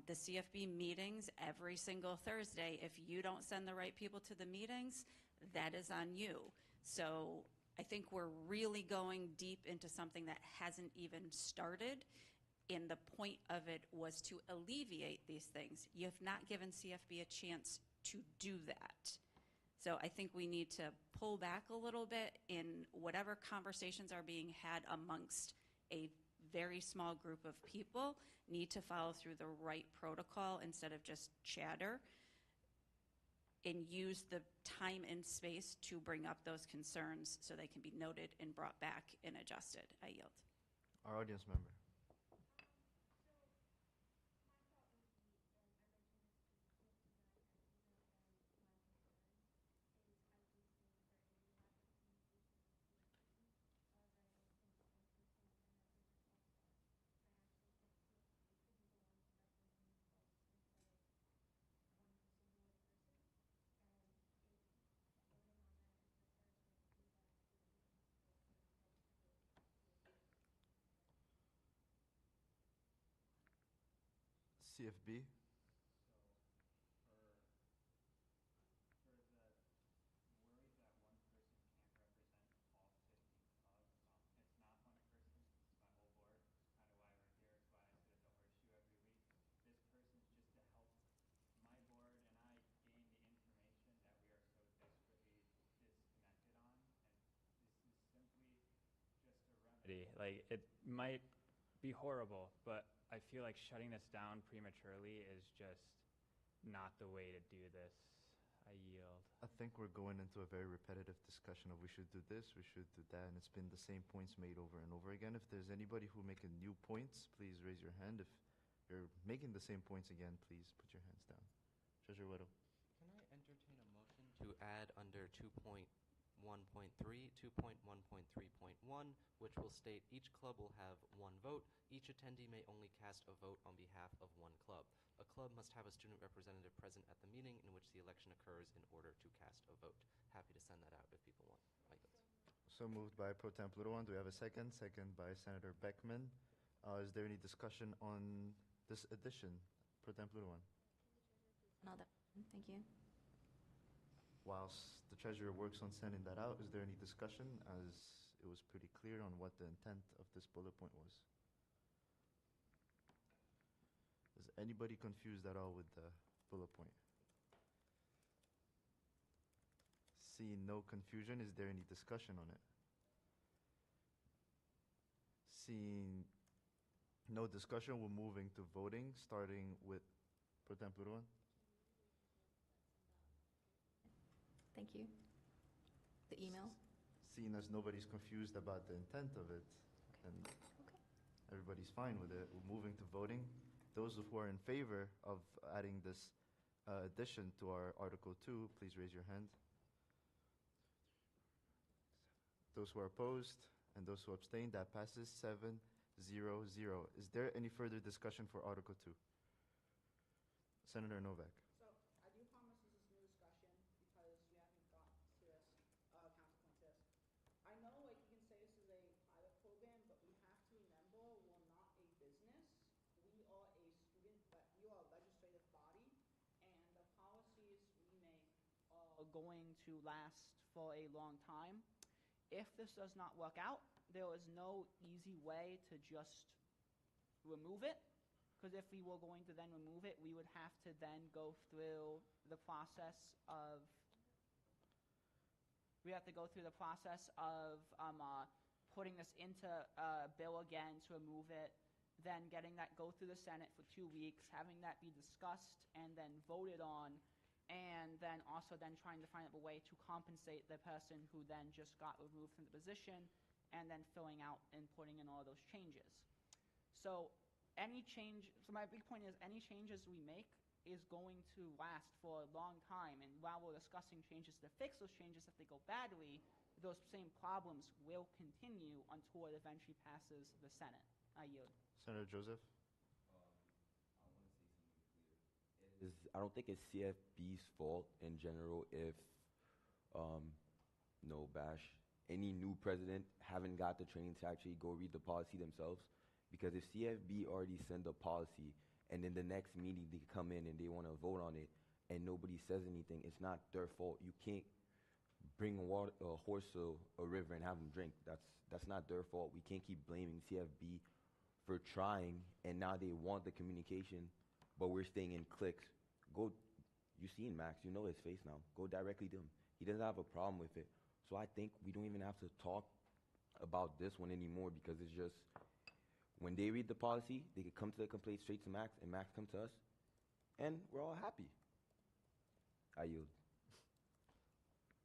the CFB meetings every single Thursday, if you don't send the right people to the meetings, that is on you. So I think we're really going deep into something that hasn't even started, and the point of it was to alleviate these things. You have not given CFB a chance to do that. So I think we need to pull back a little bit in whatever conversations are being had amongst a very small group of people, need to follow through the right protocol instead of just chatter, and use the time and space to bring up those concerns so they can be noted and brought back and adjusted. I yield. Our audience member. CFB. Like, it might be horrible, but I feel like shutting this down prematurely is just not the way to do this. I yield. I think we're going into a very repetitive discussion of we should do this, we should do that, and it's been the same points made over and over again. If there's anybody who making new points, please raise your hand. If you're making the same points again, please put your hands down. Treasurer Weddle. Can I entertain a motion to add under 2.1.3, 2.1.3.1, which will state each club will have one vote. Each attendee may only cast a vote on behalf of one club. A club must have a student representative present at the meeting in which the election occurs in order to cast a vote. Happy to send that out if people want. So moved by Pro Temp Ludowan. Do we have a second? Second by Senator Beckman. Is there any discussion on this addition? Pro Temp Ludowan. Another. Thank you. Whilst the treasurer works on sending that out, is there any discussion, as it was pretty clear on what the intent of this bullet point was? Is anybody confused at all with the bullet point? Seeing no confusion, is there any discussion on it? Seeing no discussion, we're moving to voting, starting with Pro Temp Ludowan. Thank you. The email. Seeing as nobody's confused about the intent of it, and everybody's fine with it, we're moving to voting. Those who are in favor of adding this addition to our Article 2, please raise your hand. Those who are opposed and those who abstain, that passes 7-0-0. Is there any further discussion for Article 2? Senator Novak. So I do promise this is new discussion because we haven't got to this, counterpoint to this. I know, like, you can say this is a pilot program, but we have to remember we're not a business. We are a student, but we are a legislative body, and the policies we make are going to last for a long time. If this does not work out, there is no easy way to just remove it, because if we were going to then remove it, we would have to then go through the process of putting this into a bill again to remove it, then getting that go through the Senate for 2 weeks, having that be discussed and then voted on, and then also then trying to find a way to compensate the person who then just got removed from the position, and then filling out and putting in all those changes. So so my big point is any changes we make is going to last for a long time, and while we're discussing changes to fix those changes, if they go badly, those same problems will continue until it eventually passes the Senate. I yield. Senator Joseph? I don't think it's CFB's fault in general if, no bash, any new president haven't got the training to actually go read the policy themselves. Because if CFB already send a policy and then the next meeting they come in and they want to vote on it and nobody says anything, it's not their fault. You can't bring a horse to a river and have them drink. That's not their fault. We can't keep blaming CFB for trying and now they want the communication, but we're staying in cliques. You seen Max, you know his face now. Go directly to him. He doesn't have a problem with it. So I think we don't even have to talk about this one anymore because it's just, when they read the policy, they could come to the complaint straight to Max and Max come to us and we're all happy. I yield.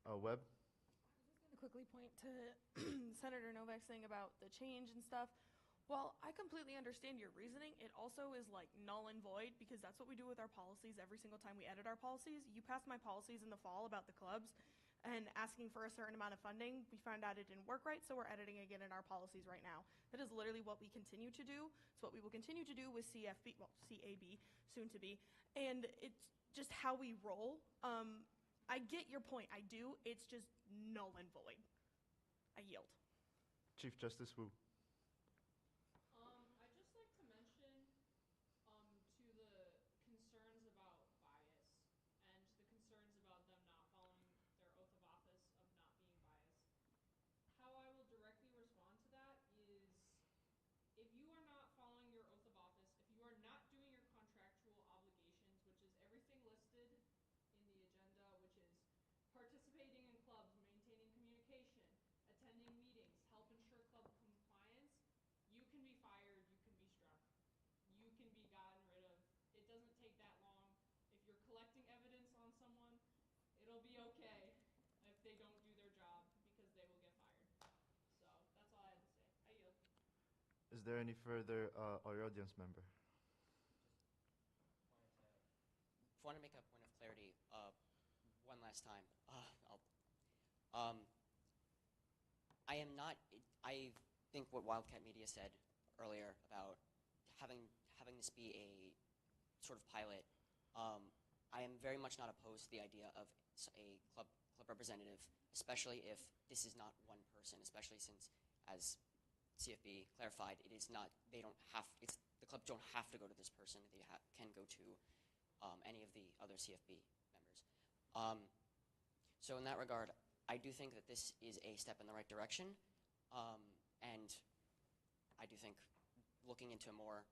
Webb? I was just going to quickly point to Senator Novak's thing about the change and stuff. Well, I completely understand your reasoning. It also is like null and void because that's what we do with our policies every single time we edit our policies. You passed my policies in the fall about the clubs and asking for a certain amount of funding. We found out it didn't work right, so we're editing again in our policies right now. That is literally what we continue to do. It's what we will continue to do with CFB, well, CAB, soon to be. And it's just how we roll. I get your point. I do. It's just null and void. I yield. Chief Justice Wu? I'd just like to mention to the concerns about bias and the concerns about them not following their oath of office of not being biased. How I will directly respond to that is if you are not following your oath of office, if you are not doing your contractual obligations, which is everything listed in the agenda, which is participating in clubs, maintaining communication, attending meetings, help ensure club compliance, you can be fired, you can be struck, you can be gotten rid of. It doesn't take that long. If you're collecting evidence on someone, it'll be okay if they don't do their job because they will get fired. So that's all I had to say. I yield. Is there any further, our audience member? Want to make a point of clarity one last time. I am not. I think what Wildcat Media said earlier about having this be a sort of pilot. I am very much not opposed to the idea of a club representative, especially if this is not one person. Especially since, as CFB clarified, it is not. They don't have. The clubs don't have to go to this person. They can go to any of the other CFB members. So in that regard, I do think that this is a step in the right direction, and I do think looking into more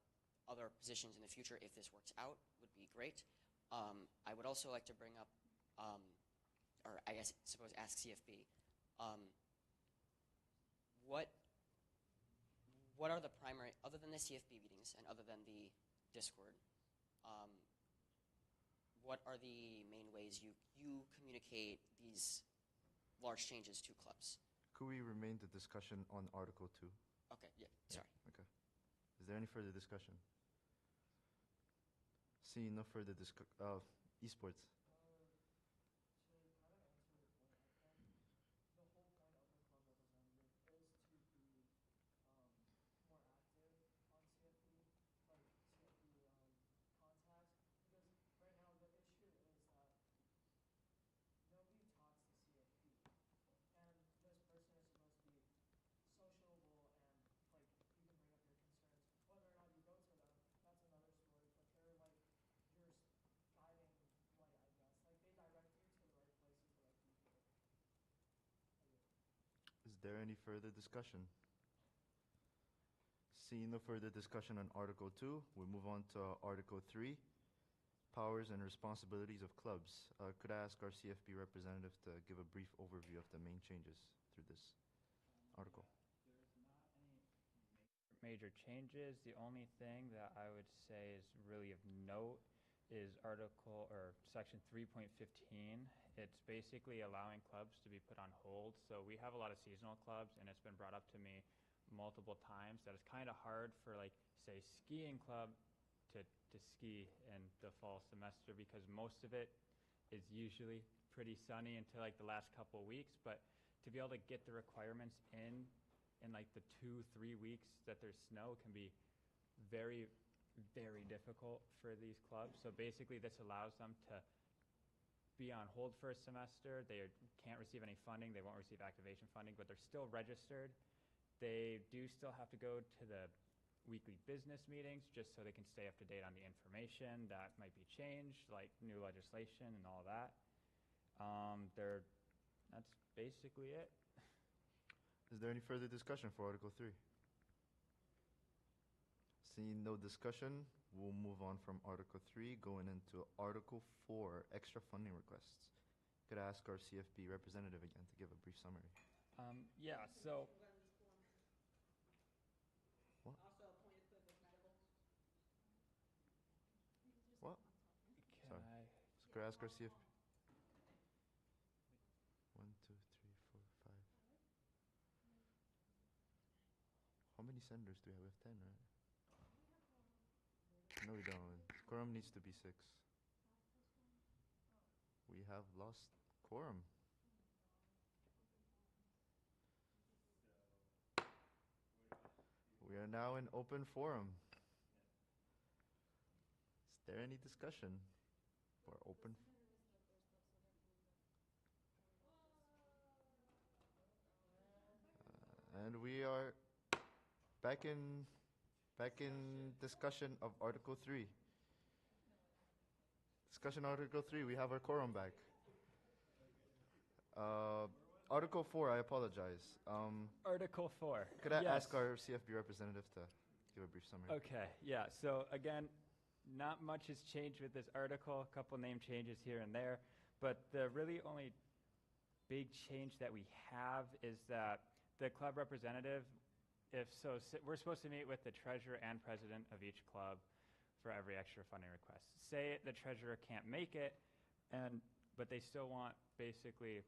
other positions in the future, if this works out, would be great. I would also like to bring up, or I guess suppose ask CFB, what are the primary, other than the CFB meetings and other than the Discord, what are the main ways you communicate these large changes to clubs? Could we remain the discussion on Article 2? Okay, yeah, sorry. Okay. Is there any further discussion? Seeing no further esports. Is there any further discussion? Seeing no further discussion on Article 2, we move on to Article 3, powers and responsibilities of clubs. Could I ask our CFP representative to give a brief overview of the main changes through this article? There's not any major changes. The only thing that I would say is really of note is Article or Section 3.15. It's basically allowing clubs to be put on hold. So we have a lot of seasonal clubs, and it's been brought up to me multiple times that it's kind of hard for, like, say, skiing club to ski in the fall semester because most of it is usually pretty sunny until like the last couple of weeks. But to be able to get the requirements in like the 2-3 weeks that there's snow can be very, very difficult for these clubs. So basically this allows them to be on hold for a semester. They can't receive any funding. They won't receive activation funding, but they're still registered. They do still have to go to the weekly business meetings just so they can stay up to date on the information that might be changed, like new legislation and all that. That's basically it. Is there any further discussion for Article 3? Seeing no discussion, we'll move on from Article 3, going into Article 4, extra funding requests. Could I ask our CFB representative again to give a brief summary? Yeah, so What? Also appointed political medical. What? can Sorry. I? So could I ask our CFB? 1, 2, 3, 4, 5. How many senators do we have? We have 10, right? No, we don't. Quorum needs to be 6. We have lost quorum. We are now in open forum. Is there any discussion for open? And we are back in discussion of Article 3. Discussion Article 3, we have our quorum back. Article 4, I apologize. Article 4. Could I Yes. ask our CFB representative to give a brief summary? Okay, yeah. So again, not much has changed with this article. A couple name changes here and there, but the really only big change that we have is that the club representative, we're supposed to meet with the treasurer and president of each club for every extra funding request. Say the treasurer can't make it, but they still want basically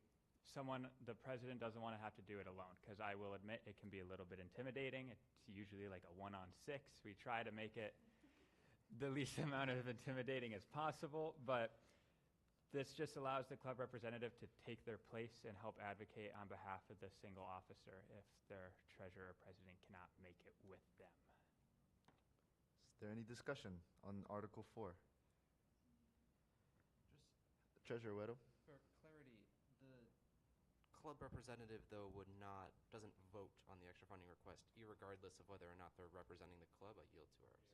the president doesn't want to have to do it alone, because I will admit it can be a little bit intimidating. It's usually like a 1-on-6. We try to make it the least amount of intimidating as possible, but this just allows the club representative to take their place and help advocate on behalf of the single officer if their treasurer or president cannot make it with them. Is there any discussion on Article 4? Just Treasurer Weddle? for clarity, the club representative, though, doesn't vote on the extra funding request, irregardless of whether or not they're representing the club. I yield to ours.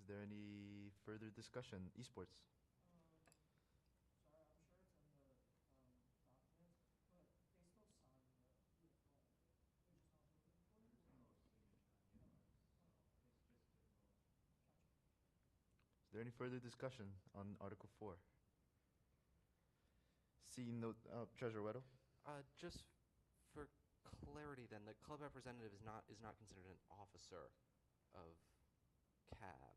Is there any further discussion? Esports. Sorry, I'm sure it's in the documents, but they still sign the UFO. They're just not voting for it. Is there any further discussion on Article 4? Seeing no, Treasurer Weddle? Just for clarity, then, the club representative is not considered an officer of CAB,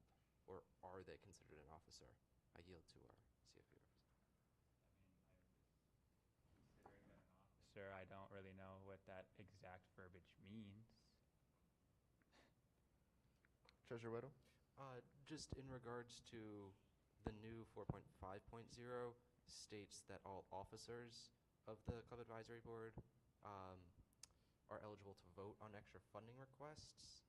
or are they considered an officer? I yield to our CFP representative. Considering them an officer, I don't really know what that exact verbiage means. Treasurer Weddle? Just in regards to the new 4.5.0 states that all officers of the Club Advisory Board are eligible to vote on extra funding requests.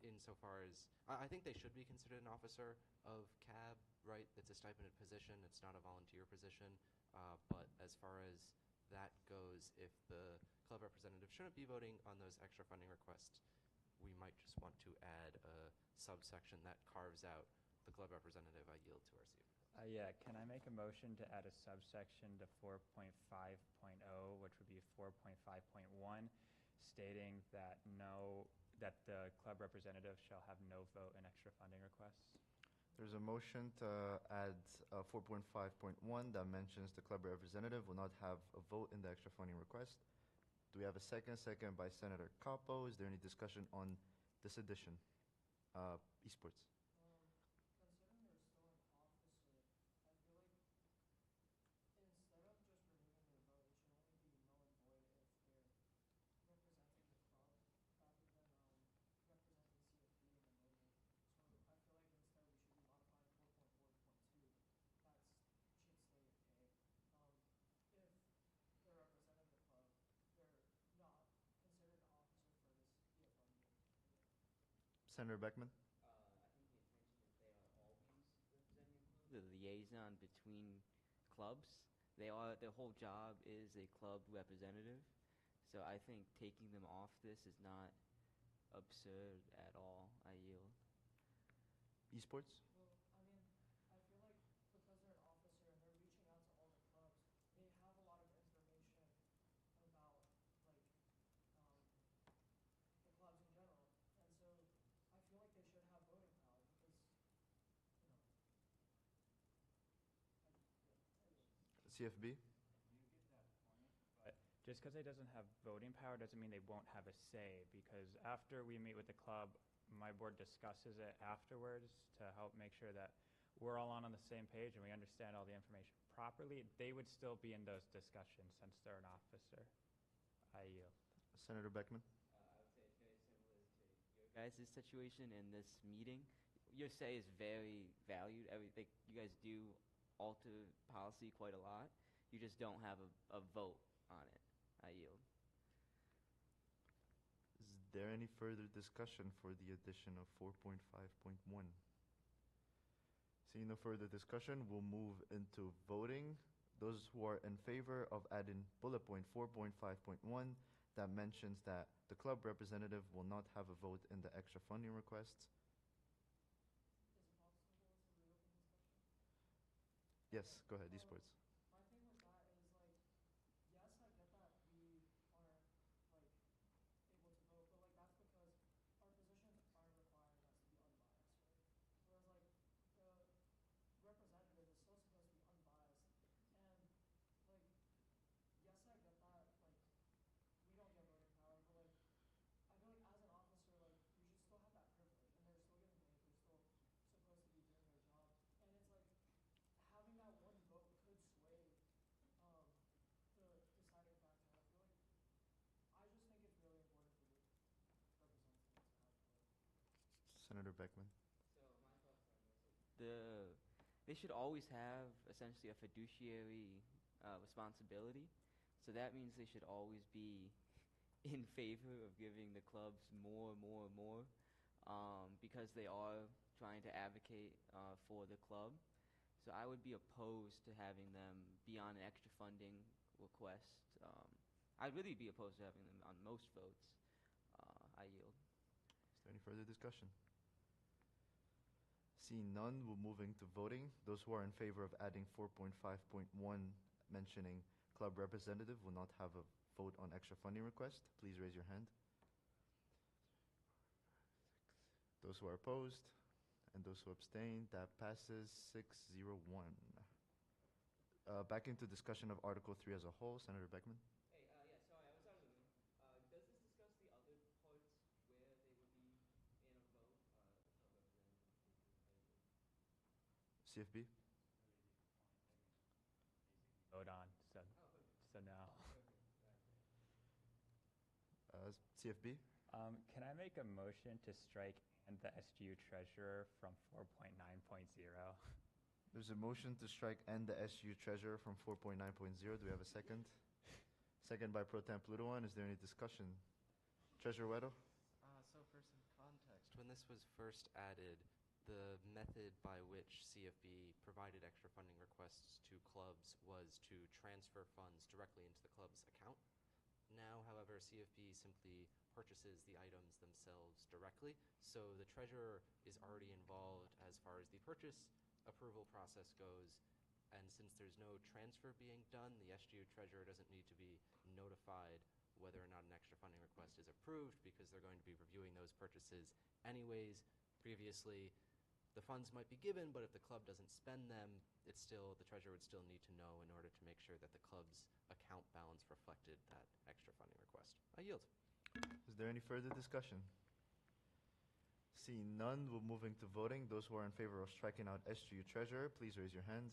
Insofar as I think they should be considered an officer of CAB, right? It's a stipended position. It's not a volunteer position. But as far as that goes, if the club representative shouldn't be voting on those extra funding requests, we might just want to add a subsection that carves out the club representative. I yield to our CFP. Yeah, can I make a motion to add a subsection to 4.5.0, which would be 4.5.1, stating that the club representative shall have no vote in extra funding requests? There's a motion to add 4.5.1 that mentions the club representative will not have a vote in the extra funding request. Do we have a second? Second by Senator Capo. Is there any discussion on this addition. Esports. Considering they're still an officer, I feel like instead of just removing their vote, it should only be null and void if they're representing the club rather than representing CFB in the voting. So I feel like instead we should be modifying 4.4.2. That's should stay okay. If they're representing the club, they're not considered an officer for this EFL meeting. Senator Beckman. I think the intention is they are always representing a club. The liaison between clubs. Their whole job is a club representative. So I think taking them off this is not absurd at all. I yield. Esports. Well, I mean, I feel like because they're an officer and they're reaching out to all the clubs, they have a lot of information about like the clubs in general, and so I feel like they should have voting power because, you know, CFB. You get that point, but just because it doesn't have voting power doesn't mean they won't have a say, because after we meet with the club, my board discusses it afterwards to help make sure that we're all on the same page and we understand all the information properly. They would still be in those discussions since they're an officer. I yield. Senator Beckman. I would say it's very similar to your guys' situation in this meeting. Your say is very valued. You guys do alter policy quite a lot. You just don't have a vote on it. I yield. Is there any further discussion for the addition of 4.5.1? Seeing no further discussion, we'll move into voting. Those who are in favor of adding bullet point 4.5.1 that mentions that the club representative will not have a vote in the extra funding requests. is it possible to reopen discussion? Yes, go ahead, esports. My thing with that is like, yes, I get that we aren't like able to vote, but like that's because our positions aren't requiring us to be unbiased, right? Whereas like the representative is still supposed to be unbiased, and like, yes, I get that like we don't get voting power, but like I feel like as an officer, like you should still have that privilege, and they're still getting paid, they're still supposed to be doing their job, and it's like having that one vote could sway the deciding factor. I feel like I just think it's really important for the representative to have a vote. Senator Beckman. So my thoughts on this. They should always have essentially a fiduciary responsibility. So that means they should always be in favor of giving the clubs more, because they are trying to advocate for the club. So I would be opposed to having them be on an extra funding request. I'd really be opposed to having them on most votes. I yield. Is there any further discussion? Seeing none, we'll move into voting. Those who are in favor of adding 4.5.1 mentioning club representative will not have a vote on extra funding request, please raise your hand. Those who are opposed and those who abstain, that passes 6-0-1. Back into discussion of Article 3 as a whole. Senator Beckman. Hey, yeah, sorry, I was out of the room. Does this discuss the other parts where they would be in a vote? Club representative. CFB. Vote on. So now. CFB. Can I make a motion to strike and the SGU treasurer from 4.9.0? There's a motion to strike and the SGU treasurer from 4.9.0. Do we have a second? Second by Pro Tem Plutoan. Is there any discussion? Treasurer Wedo? So for some context, when this was first added, the method by which CFB provided extra funding requests to clubs was to transfer funds directly into the club's account. Now, however, CFB simply purchases the items themselves directly, so the treasurer is already involved as far as the purchase approval process goes, and since there's no transfer being done, the SGU treasurer doesn't need to be notified whether or not an extra funding request is approved, because they're going to be reviewing those purchases anyways. Previously, the funds might be given, but if the club doesn't spend them, the treasurer would still need to know in order to make sure that the club's account balance reflected that extra funding request. I yield. Is there any further discussion? Seeing none, we'll move into voting. Those who are in favor of striking out SGU Treasurer, please raise your hand.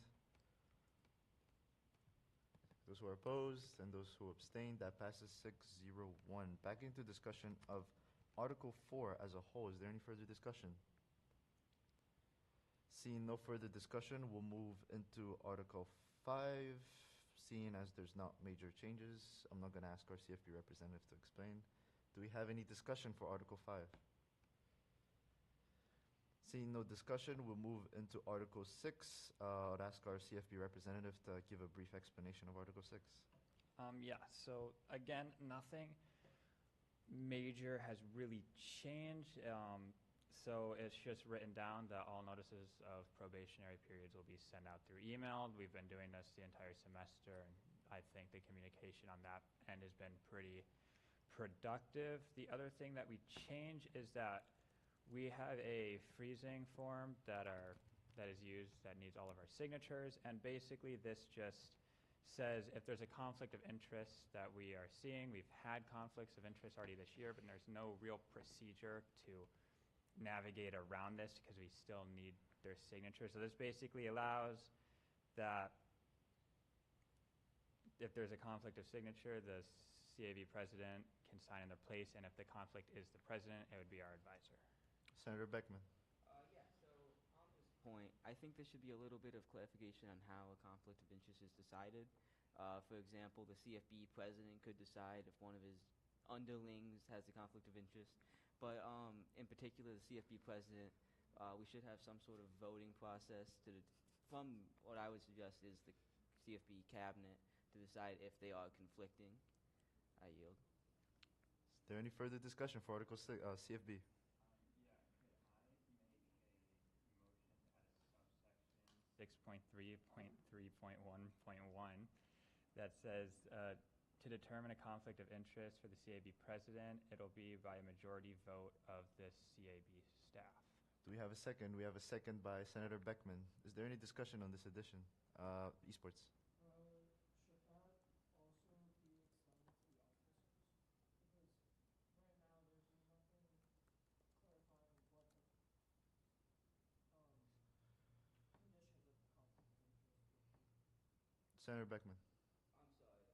Those who are opposed and those who abstain, that passes 6-0-1. Back into discussion of Article 4 as a whole. Is there any further discussion? Seeing no further discussion, we'll move into Article 5. Seeing as there's not major changes, I'm not going to ask our CFP representative to explain. Do we have any discussion for Article 5? Seeing no discussion, we'll move into Article 6. I'd ask our CFP representative to give a brief explanation of Article 6. Yeah, so again, nothing major has really changed. So it's just written down that all notices of probationary periods will be sent out through email. We've been doing this the entire semester, and I think the communication on that end has been pretty productive. The other thing that we change is that we have a freezing form that is used that needs all of our signatures, and basically this just says if there's a conflict of interest that we are seeing. We've had conflicts of interest already this year, but there's no real procedure to navigate around this because we still need their signature. So this basically allows that if there's a conflict of signature, the CAB president can sign in their place, and if the conflict is the president, it would be our advisor. Senator Beckman. Yeah, so on this point, I think there should be a little bit of clarification on how a conflict of interest is decided. For example, the CFB president could decide if one of his underlings has a conflict of interest. But in particular, the CFB president, we should have some sort of voting process from what I would suggest is the CFB cabinet to decide if they are conflicting. I yield. Is there any further discussion for Article 6, CFB? Yeah, could I make a motion to add a subsection 6.3.3.1.1 that says to determine a conflict of interest for the CAB president, it'll be by a majority vote of the CAB staff. Do we have a second? We have a second by Senator Beckman. Is there any discussion on this addition? Esports. Should that also be extended to the officers? Because right now there's nothing clarifying what the conditions of the conflict of interest would be. Senator Beckman. I'm sorry.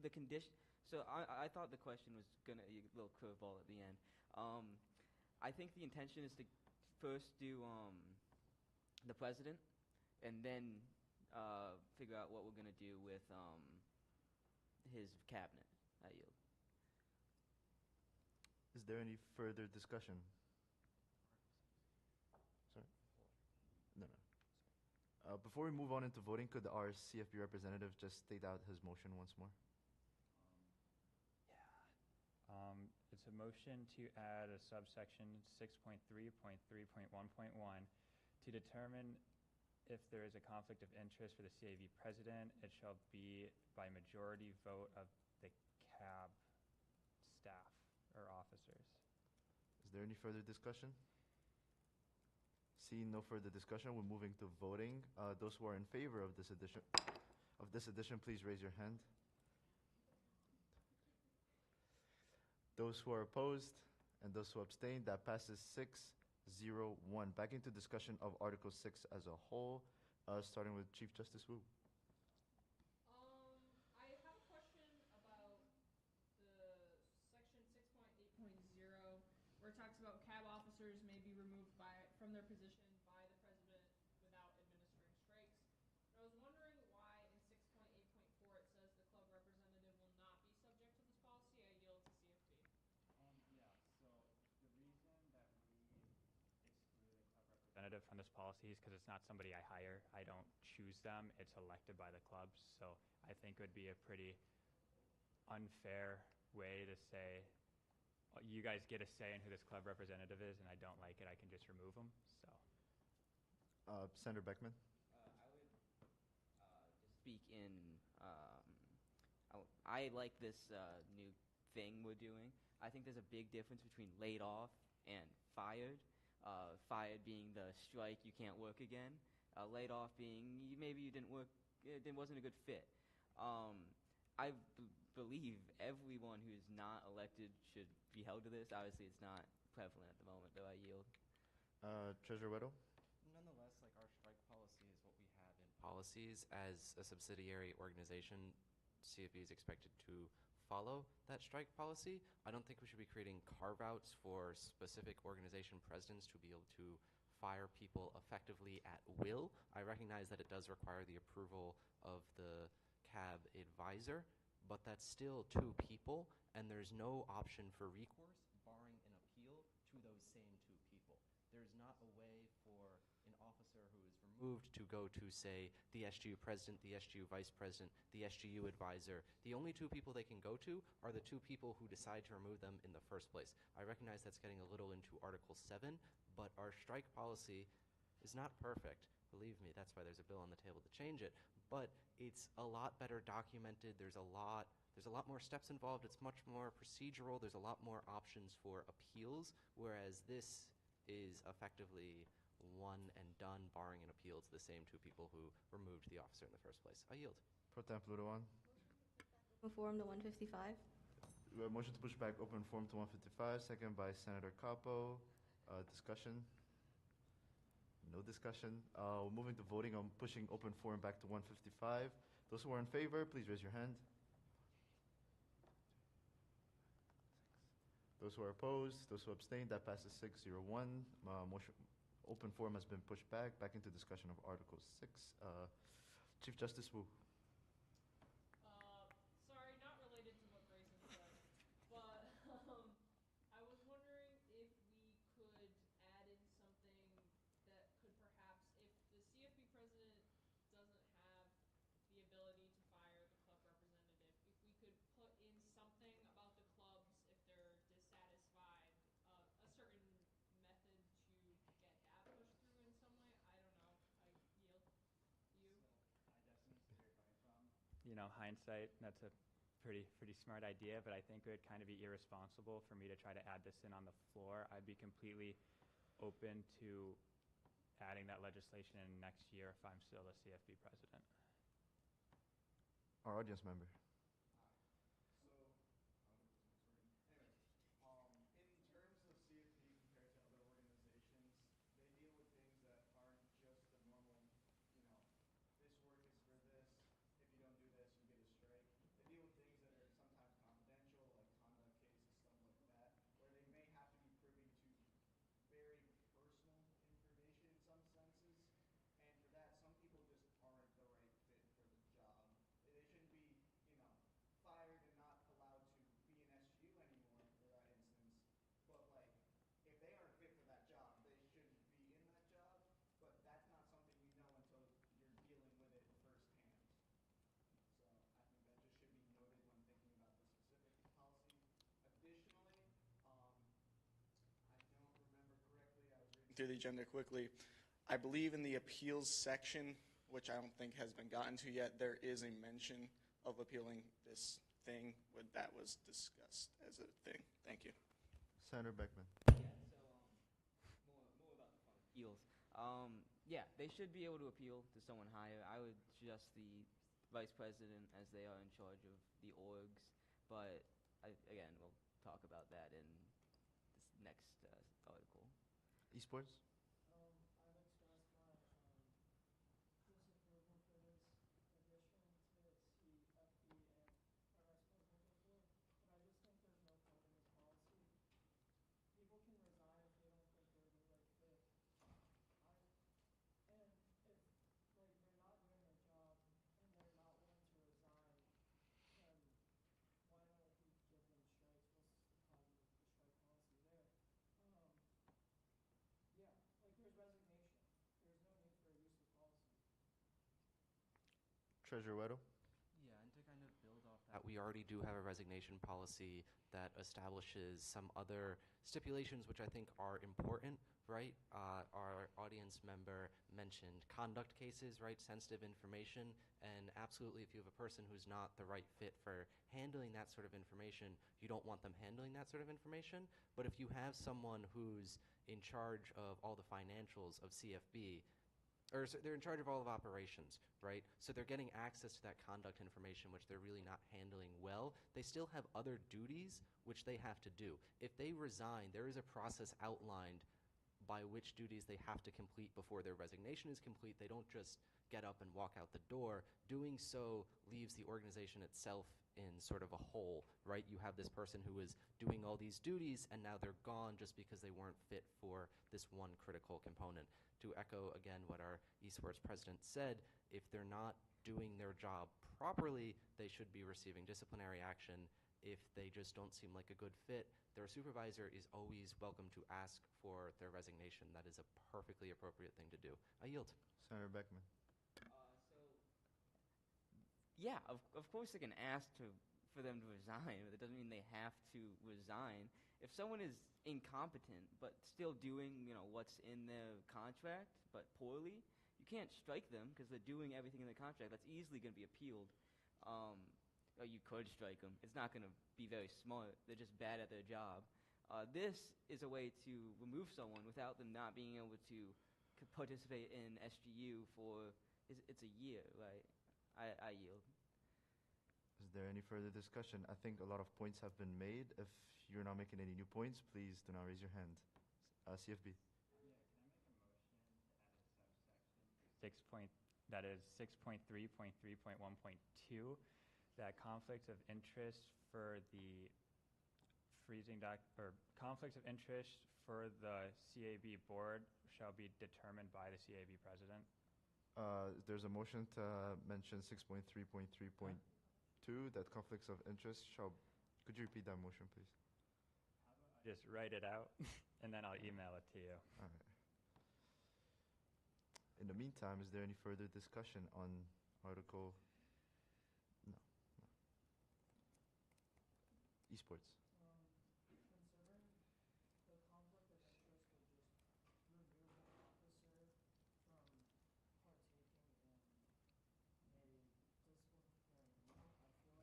The condition. So I thought the question was gonna be a little curveball at the end. I think the intention is to first do the president, and then figure out what we're gonna do with his cabinet. I yield. Is there any further discussion? Sorry? No. Before we move on into voting, could our CFP representative just state out his motion once more? It's a motion to add a subsection 6.3.3.1.1 to determine if there is a conflict of interest for the CAB president. It shall be by majority vote of the CAB staff or officers. Is there any further discussion? Seeing no further discussion, we're moving to voting. Those who are in favor of this addition, please raise your hand. Those who are opposed and those who abstain, that passes 6-0-1. Back into discussion of Article 6 as a whole, starting with Chief Justice Wu. I have a question about the section 6.8.0, where it talks about CAB officers may be removed from their position by the president without administering strikes. And I was wondering why in 6.8.4 it says the club representative will not be subject to this policy. I yield to CFP. Yeah, so the reason that we exclude a club representative from this policy is because it's not somebody I hire. I don't choose them. It's elected by the clubs. So I think it would be a pretty unfair way to say, you guys get a say in who this club representative is, and I don't like it, I can just remove them. So, Senator Beckman. I would just speak in. I like this new thing we're doing. I think there's a big difference between laid off and fired. Fired being the strike, you can't work again. Laid off being maybe you didn't work, it wasn't a good fit. I believe everyone who's not elected should be held to this. Obviously, it's not prevalent at the moment, though. I yield. Treasurer Weddle? Nonetheless, like our strike policy is what we have in policies. As a subsidiary organization, CFB is expected to follow that strike policy. I don't think we should be creating carve-outs for specific organization presidents to be able to fire people effectively at will. I recognize that it does require the approval of the CAB advisor, but that's still 2 people, and there's no option for recourse barring an appeal to those same 2 people. There's not a way for an officer who is removed to go to, say, the SGU president, the SGU vice president, the SGU advisor. The only 2 people they can go to are the 2 people who decide to remove them in the first place. I recognize that's getting a little into Article 7, but our strike policy is not perfect. Believe me, that's why there's a bill on the table to change it. But it's a lot better documented. There's a lot more steps involved. It's much more procedural. There's a lot more options for appeals, whereas this is effectively one and done, barring an appeal to the same 2 people who removed the officer in the first place. I yield. Pro Temp Ludoan? Open forum to 155. Motion to push back open forum to 155, second by Senator Capo. Discussion? No discussion. Moving to voting on pushing open forum back to 155. Those who are in favor, please raise your hand. Those who are opposed, those who abstain, that passes 601. Motion open forum has been pushed back into discussion of Article 6. Chief Justice Wu. Sorry, not related to what Grayson said, but I was wondering if we could add in something that could perhaps, if the CFB president doesn't have the ability to fire the club representative, if we could put in something about the clubs if they're dissatisfied, a certain method to get that pushed through in some way. I don't know. I yield. You? So I definitely see where you're coming from. You know, hindsight, that's a pretty smart idea, but I think it would kind of be irresponsible for me to try to add this in on the floor. I'd be completely open to adding that legislation in next year if I'm still the CFB president. Our audience member. So, anyways, in terms of CFP compared to other organizations, they deal with things that aren't just the normal, you know, this work is for this, if you don't do this, you get a strike. They deal with things that are sometimes confidential, like conduct cases, stuff like that, where they may have to be privy to very personal information in some senses, and for that, some people just aren't the right fit for the job. They shouldn't be, you know, fired and not allowed to be an SGU anymore for that instance. But like, if they aren't fit for that job, they shouldn't be in that job. But that's not something you know until you're dealing with it firsthand. So I think that just should be noted when thinking about the specific policy. Additionally, I don't remember correctly. I was reading through the agenda quickly. I believe in the appeals section, which I don't think has been gotten to yet, there is a mention of appealing this thing when that was discussed as a thing. Thank you. Senator Beckman. Yeah, so more about the fun appeals. Yeah, they should be able to appeal to someone higher. I would suggest the vice president, as they are in charge of the orgs. But again, we'll talk about that in this next article. Esports. I've expressed my disapproval for this addition to CFB and our vice president before, but I just think there's no point in this policy. People can resign if they don't think they're the right fit. And if like they're not doing their job and they're not willing to resign, then why don't we give them strikes? What's the problem with the strike policy there? Yeah, like there's resignation. There's no need for a use of policy. Treasurer Weddle. Yeah, and to kind of build off that, we already do have a resignation policy that establishes some other stipulations which I think are important, right? Our audience member mentioned conduct cases, right? Sensitive information, and absolutely if you have a person who's not the right fit for handling that sort of information, you don't want them handling that sort of information. But if you have someone who's in charge of all the financials of CFB, they're in charge of all of operations, right? So they're getting access to that conduct information, which they're really not handling well. They still have other duties which they have to do. If they resign, there is a process outlined by which duties they have to complete before their resignation is complete. They don't just get up and walk out the door. Doing so leaves the organization itself in sort of a hole, right? You have this person who is doing all these duties, and now they're gone just because they weren't fit for this one critical component. To echo again what our esports president said, if they're not doing their job properly, they should be receiving disciplinary action. If they just don't seem like a good fit, their supervisor is always welcome to ask for their resignation. That is a perfectly appropriate thing to do. I yield. Senator Beckman. Yeah, of course they can ask for them to resign, but it doesn't mean they have to resign. If someone is incompetent but still doing, what's in their contract but poorly, you can't strike them because they're doing everything in the contract. That's easily going to be appealed. Or you could strike them. It's not going to be very smart. They're just bad at their job. This is a way to remove someone without them not being able to participate in SGU for it's a year, right? I yield. Is there any further discussion? I think a lot of points have been made. If you're not making any new points, please do not raise your hand. CFB. Yeah, can I make a motion to add a subsection that is 6.3.3.1.2, that conflicts of interest for the conflicts of interest for the CAB board shall be determined by the CAB president. There's a motion to mention 6.3.3.2 that conflicts of interest shall. Could you repeat that motion, please? How about I just write it out and then I'll email it to you. All right. In the meantime, is there any further discussion on Article? No. Esports. Considering the conflict of interest would just remove an officer from partaking in a disciplinary meeting, I feel like there should be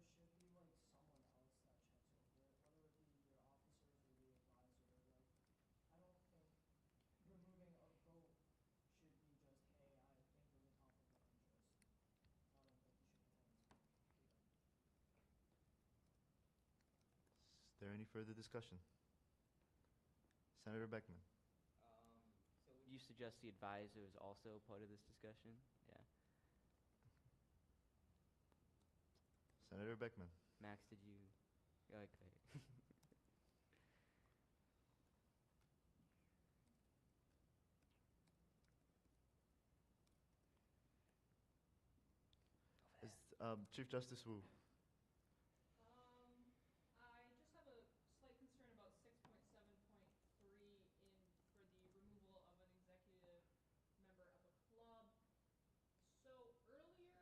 like someone else that checks over it, whether it be your officers or the advisor. Like, I don't think removing a vote should be just, hey, I think there's a conflict of interest. I don't think you should pretend to do that. Is there any further discussion? Senator Beckman. So would you suggest the advisor is also part of this discussion? Yeah. Senator Beckman. Max, did you? Okay. Chief Justice Wu. I just have a slight concern about 6.7.3 for the removal of an executive member of a club. So earlier, it's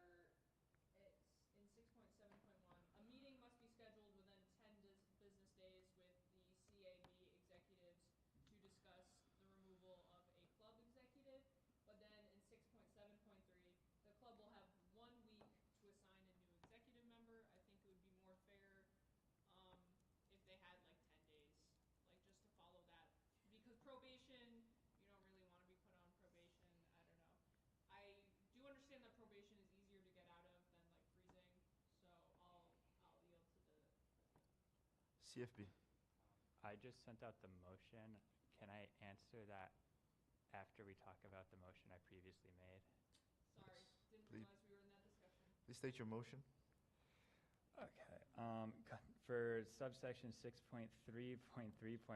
in 6.7.1, a meeting must be scheduled within 10 business days with the CAB executives to discuss the removal of a club executive. But then in 6.7.3, the club will have 1 week to assign a new executive member. I think it would be more fair if they had like 10 days, like just to follow that. Because probation, you don't really want to be put on probation. I don't know. I do understand that probation is easier to get out of than like freezing, so I'll yield to the president. CFB. I just sent out the motion. Can I answer that after we talk about the motion I previously made? Sorry, didn't Please. realize we were in that discussion. Please state your motion. Okay. For subsection 6.3.3.1.2,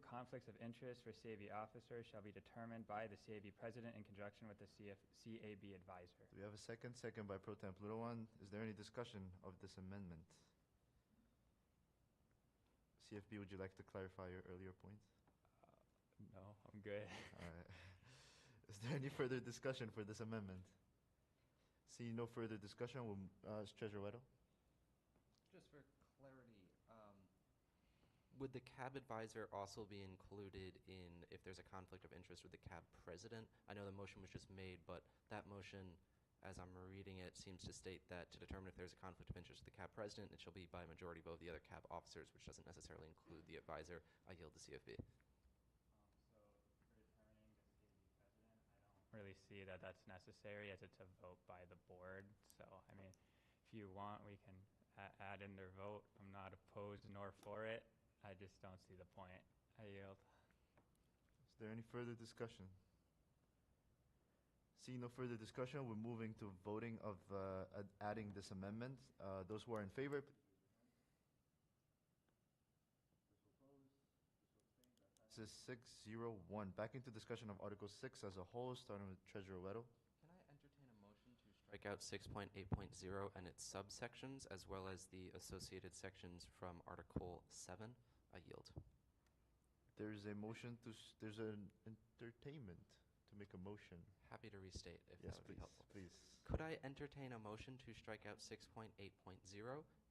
conflicts of interest for CAB officers shall be determined by the CAB president in conjunction with the CAB advisor. Do we have a second? Second by Pro Temp Little One. Is there any discussion of this amendment? CFB, would you like to clarify your earlier point? No, I'm good. All right. Is there any further discussion for this amendment? Seeing no further discussion, Treasurer Weddle. Just for clarity, would the CAB advisor also be included in if there's a conflict of interest with the CAB president? I know the motion was just made, but that motion, as I'm reading it, seems to state that to determine if there's a conflict of interest with the CAB president, it shall be by a majority vote of the other CAB officers, which doesn't necessarily include the advisor. I yield to CFB. So for determining the really see that that's necessary as it's a vote by the board. So, I mean, if you want, we can add in their vote. I'm not opposed nor for it. I just don't see the point. I yield. Is there any further discussion? Seeing no further discussion, we're moving to voting of adding this amendment. Those who are in favor, this is 601. Back into discussion of Article 6 as a whole, starting with Treasurer Weddle. Can I entertain a motion to strike out 6.8.0 and its subsections, as well as the associated sections from Article 7? I yield. There's a motion to, there's an entertainment to make a motion. Happy to restate if Yes, that would please, be helpful. please. Could I entertain a motion to strike out 6.8.0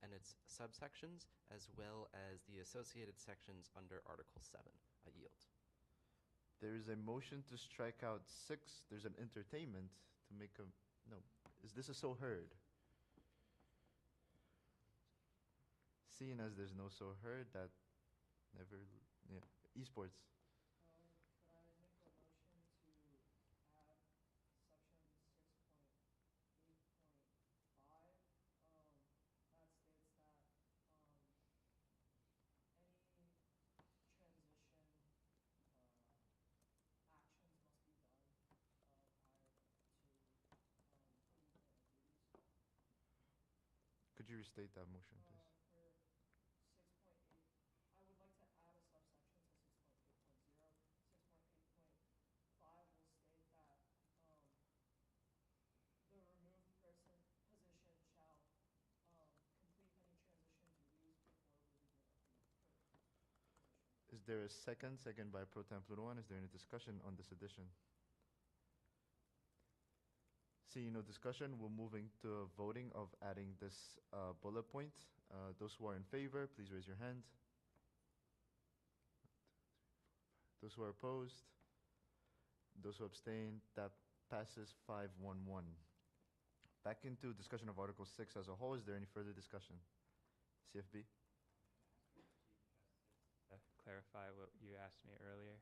and its subsections, as well as the associated sections under Article 7? I yield. There is a motion to strike out 6. There's an entertainment to make a, no. Is this a so heard? Seeing as there's no so heard, that never, yeah. Esports. Could I make a motion to add section 6.8.5? That states that any transition actions must be done prior to completing the duties. Could you restate that motion, please? For 6.8, I would like to add a subsection to 6.8.0. 6.8.5 will state that the removed position shall complete any transition duties before relievement of the position. Is there a second? Second by Pro Tem Pluruan. Is there any discussion on this addition? Seeing no discussion, we're moving to voting of adding this bullet point. Those who are in favor, please raise your hand. Those who are opposed, those who abstain, that passes 511. Back into discussion of Article 6 as a whole. Is there any further discussion? CFB? Clarify what you asked me earlier.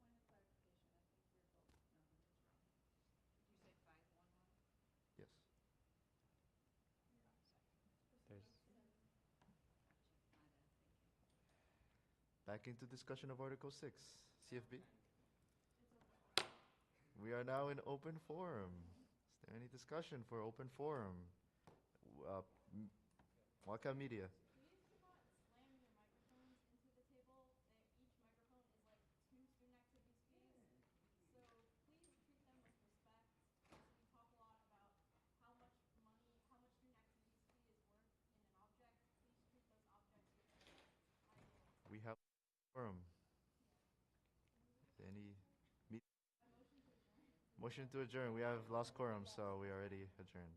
Point of clarification, I think your vote number is wrong. Did you say 511? Yes. There's Gotcha, my bad, thank you. Back into discussion of Article 6. CFB? We are now in open forum. Is there any discussion for open forum? Waka Media. Please do not slam your microphones into the table. Each microphone is like 2 student activities fees. So please treat them with respect. We talk a lot about how much money, how much student activities fee is worth in an object. Please treat those objects with respect. I yield. We have forum. Any Motion to adjourn. motion to adjourn? We have lost quorum, so we are already adjourned.